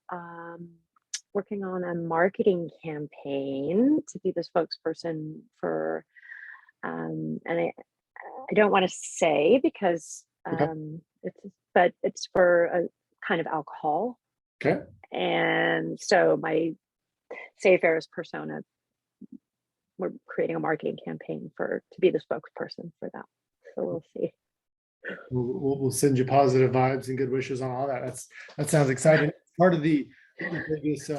working on a marketing campaign to be the spokesperson for and I don't want to say because it's for a kind of alcohol. Okay. And so my Say Ferris persona, we're creating a marketing campaign to be the spokesperson for that. So we'll see. We'll send you positive vibes and good wishes on all that. That sounds exciting. Part of the biggest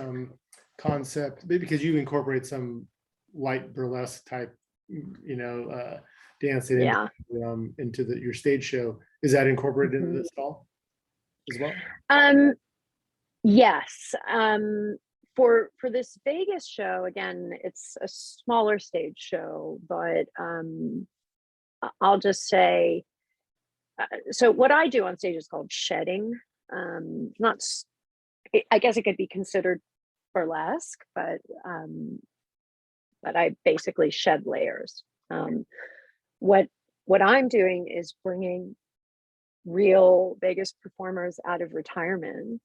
concept, maybe because you incorporate some light burlesque type, dancing into your stage show. Is that incorporated into this all as well? Yes. For this Vegas show, again, it's a smaller stage show, but I'll just say, so what I do on stage is called shedding. I guess it could be considered burlesque, but I basically shed layers. What I'm doing is bringing real Vegas performers out of retirement,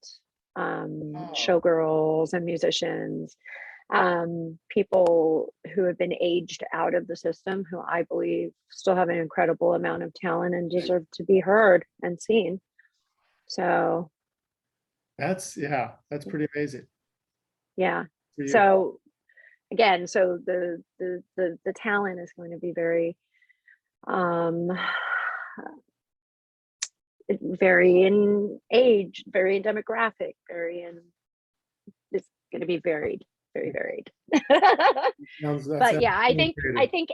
showgirls and musicians, people who have been aged out of the system, who I believe still have an incredible amount of talent and deserve to be heard and seen. So that's pretty amazing. Yeah. So again, so the talent is going to be very Um, it vary in age, vary in demographic, it's going to be varied, very varied. But yeah, I think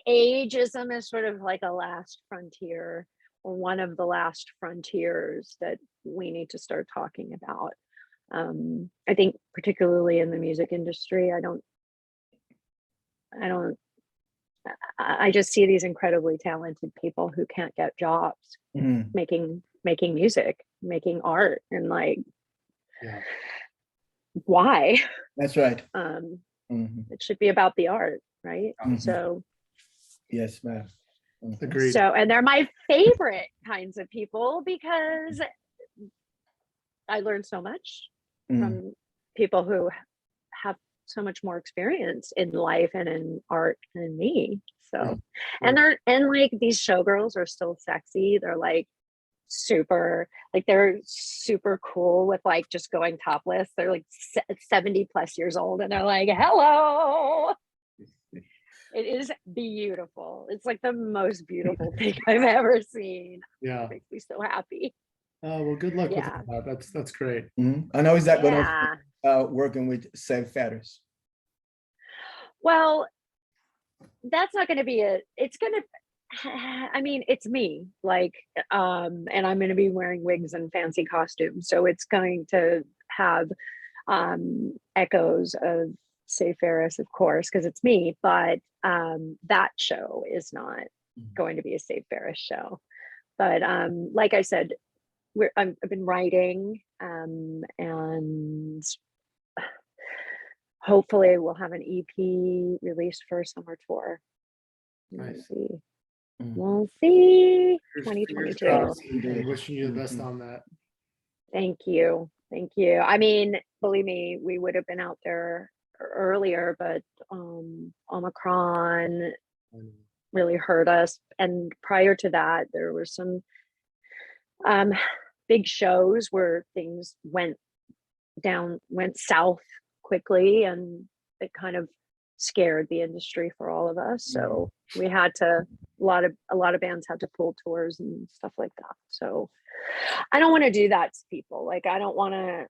ageism is sort of like a last frontier, or one of the last frontiers that we need to start talking about. I think particularly in the music industry, I just see these incredibly talented people who can't get jobs making music, making art, and like, why? That's right. It should be about the art, right? So yes, ma'am. Agreed. So, and they're my favorite kinds of people because I learned so much from people who have so much more experience in life and in art than me. So, and like these showgirls are still sexy. They're like they're super cool with like just going topless. They're like 70 plus years old and they're like, hello. It is beautiful. It's like the most beautiful thing I've ever seen. Yeah. It makes me so happy. Well, good luck with that. That's great. And how is that going to working with Ferris? Well, that's not going to be it's me, like, and I'm going to be wearing wigs and fancy costumes. So it's going to have echoes of Say Ferris, of course, because it's me, but that show is not going to be a Say Ferris show. But like I said, I've been writing, and hopefully we'll have an EP released for a summer tour. Nice. We'll see. 2022. Wishing you the best on that. Thank you. I mean, believe me, we would have been out there earlier, but Omicron really hurt us. And prior to that, there were some big shows where things went south quickly, and it kind of scared the industry for all of us. So we had to, a lot of bands had to pull tours and stuff like that. So I don't want to do that to people. Like, I don't want to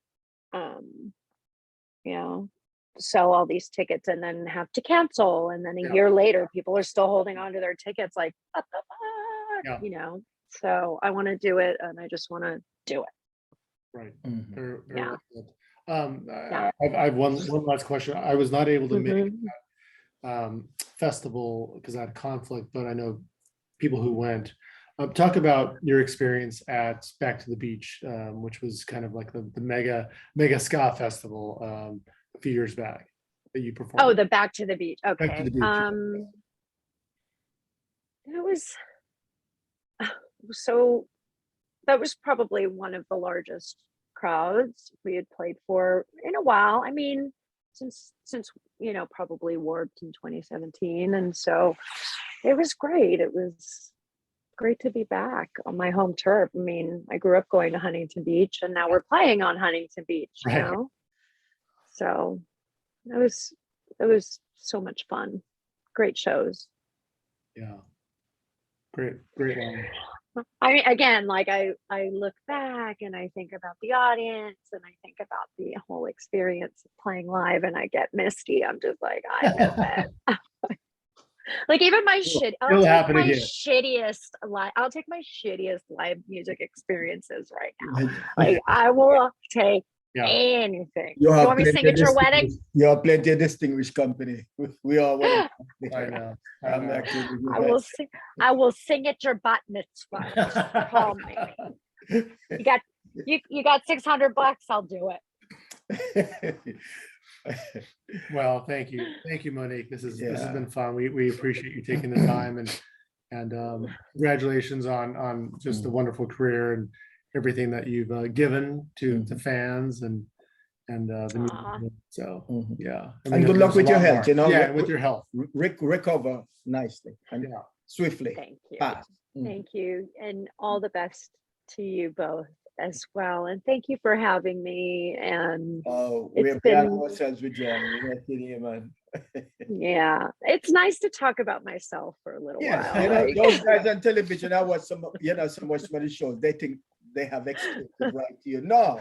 sell all these tickets and then have to cancel, and then a year later people are still holding on to their tickets, like, what the fuck? So I want to do it, and I just want to do it. Right. Very good. I have one last question. I was not able to make that festival because I had conflict, but I know people who went. Talk about your experience at Back to the Beach, which was kind of like the mega ska festival a few years back that you performed. Oh, the Back to the Beach. Okay. Back to the Beach. That was probably one of the largest crowds we had played for in a while. I mean, since probably Warped in 2017, and so it was great. It was great to be back on my home turf. I mean, I grew up going to Huntington Beach, and now we're playing on Huntington Beach. So it was so much fun. Great shows. Yeah, great one. I mean, again, like I look back and I think about the audience, and I think about the whole experience of playing live, and I get misty. I'm just like, I miss it. Like, even my I'll take my shittiest live music experiences right now. Like, I will take anything. You want me to sing at your wedding? You have plenty of distinguished company. We all want to. I know. I will sing at your bat mitzvah. Call me. You got $600. I'll do it. Well, thank you, Monique. This has been fun. We appreciate you taking the time, and congratulations on just a wonderful career and everything that you've given to the fans and the music. So and good luck with your health. With your health, recover nicely and swiftly. Thank you. Thank you, and all the best to you both as well. And thank you for having me. And we're been ourselves with John. We're not kidding you, man. Yeah, it's nice to talk about myself for a little Yes, while. you know, like- those guys on television, I watch some, some of the shows, they think they have exclusive right to you. No.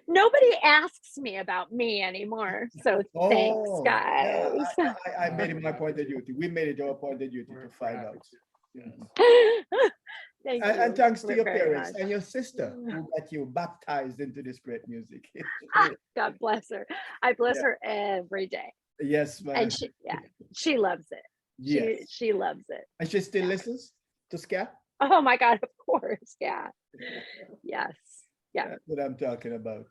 Nobody asks me about me anymore. So thanks, Oh, guys. yeah, I made it my point of duty. We made it our point of duty to find out. Thank And you thanks to your very parents much. and your sister who got you baptized into this great music. God bless her. I bless Yeah. her every day. Yes, man. And she loves it. Yes. She loves it. And she still listens to ska? Oh my God, of course. Yeah. Yes. Yeah. That's what I'm talking about,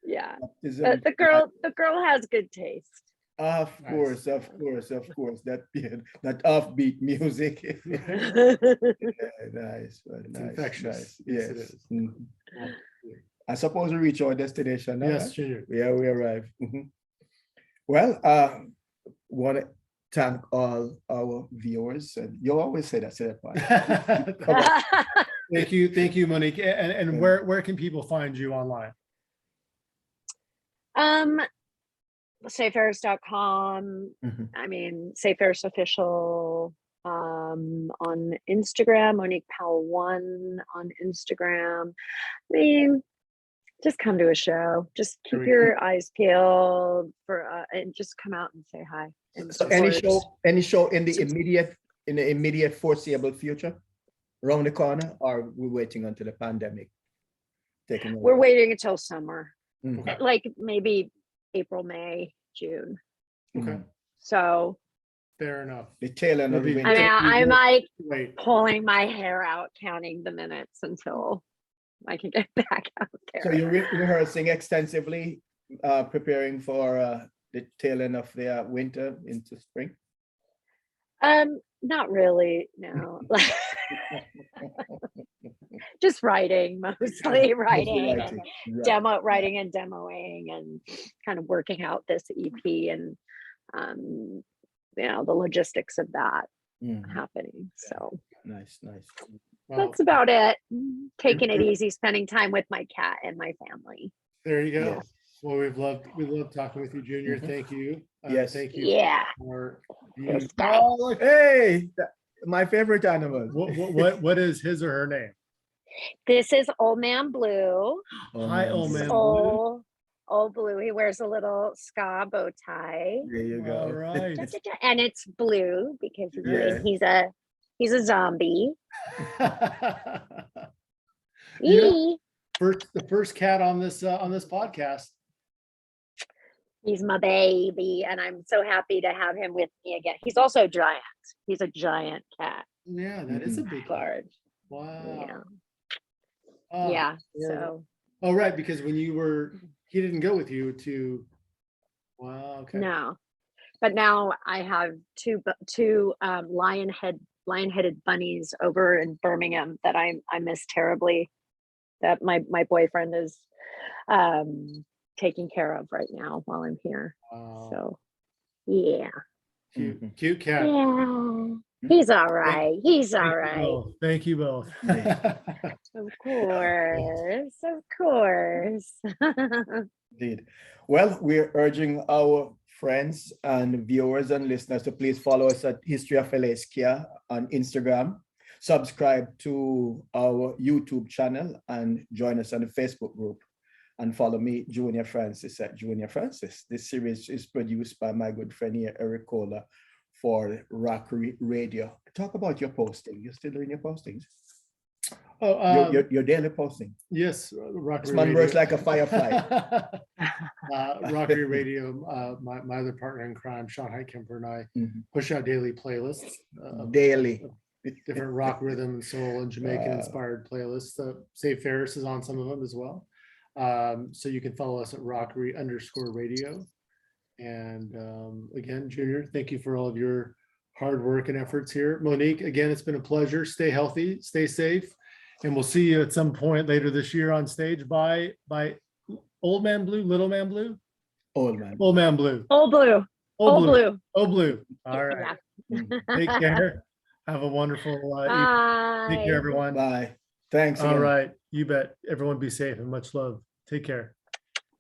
Yeah. Baptism. The girl has good taste. Of course. That offbeat music. Nice, man, It's nice, infectious. nice. Yes, it Yes. is. Mhm. I suppose we reach our destination now. Yes, right? Junior. Yeah, we arrived. Mhm. Well, want to thank all our viewers, and you always say that part. Thank you, Monique. And where can people find you online? SayFerris.com. Mhm. I mean, Say Ferris official on Instagram, Monique Powell 1 on Instagram. I mean, just come to a show. Just keep Very your eyes peeled for and just come out and say hi. And So any support. show in the immediate foreseeable future, around the corner, or we're waiting until the pandemic taking over? We're waiting until summer, Mhm. Okay. like maybe April, May, June. Okay. So Fair enough. The tail end of the Maybe- winter. I'm like Wait. pulling my hair out, counting the minutes until I can get back out there. So you're rehearsing extensively, preparing for the tail end of the winter into spring? Not really, no. Just writing, mostly writing, Right. writing and demoing, and kind of working out this EP and the logistics of that Mhm. happening. So Nice. Well, that's about it. Taking it easy, spending time with my cat and my family. there you go. Yes. Well, we love talking with you, Junior. Mhm. Thank you. Yes. Thank you Yeah. for This being. guy. Oh, look. Hey, my favorite animal. What is his or her name? This is Old Man Blue. Hi, Old Man Blue. Old Blue. He wears a little ska bow tie. There you go. All right. And it's blue because Yeah. he's a zombie. You know, Eee. the first cat on this podcast. He's my baby, and I'm so happy to have him with me again. He's also giant. He's a giant cat. Yeah, that is a big cat. Large. Wow. Yeah. Oh, Yeah. adorable. So Oh, right, because when he didn't go with you to. Wow. Okay. no. But now I have two lion-headed bunnies over in Birmingham that I miss terribly, that my boyfriend is taking care of right now while I'm here. Wow. So yeah. Cute cat. Yeah. He's all right. He's all right. Thank you both. Of course. Of course. Indeed. Well, we're urging our friends and viewers and listeners to please follow us at History of LA Ska on Instagram. Subscribe to our YouTube channel and join us on the Facebook group. And follow me, Junor Francis, at Junor Francis. This series is produced by my good friend here, Eric Kohler, for Rockery Radio. Talk about your posting. You're still doing your postings? Oh, your daily posting. yes, This Rockery man Radio. works like a firefly. Rockery Radio, my other partner in crime, Sean Heitkemper, and I push out daily playlists. Of Daily. different rock, rhythm, and soul and Jamaican inspired playlists. Say Ferris is on some of them as well. So you can follow us at Rockery_radio. And again, Junior, thank you for all of your hard work and efforts here. Monique, again, it's been a pleasure. Stay healthy, stay safe, and we'll see you at some point later this year on stage by Old Man Blue, Little Man Blue? Old Man. Old Man Blue. Old Blue. Old Blue. Old Blue. All right. Yeah. Take care. Have a wonderful evening. Bye. Take care, everyone. Bye. Thanks. All again. right. You bet. Everyone be safe and much love. Take care.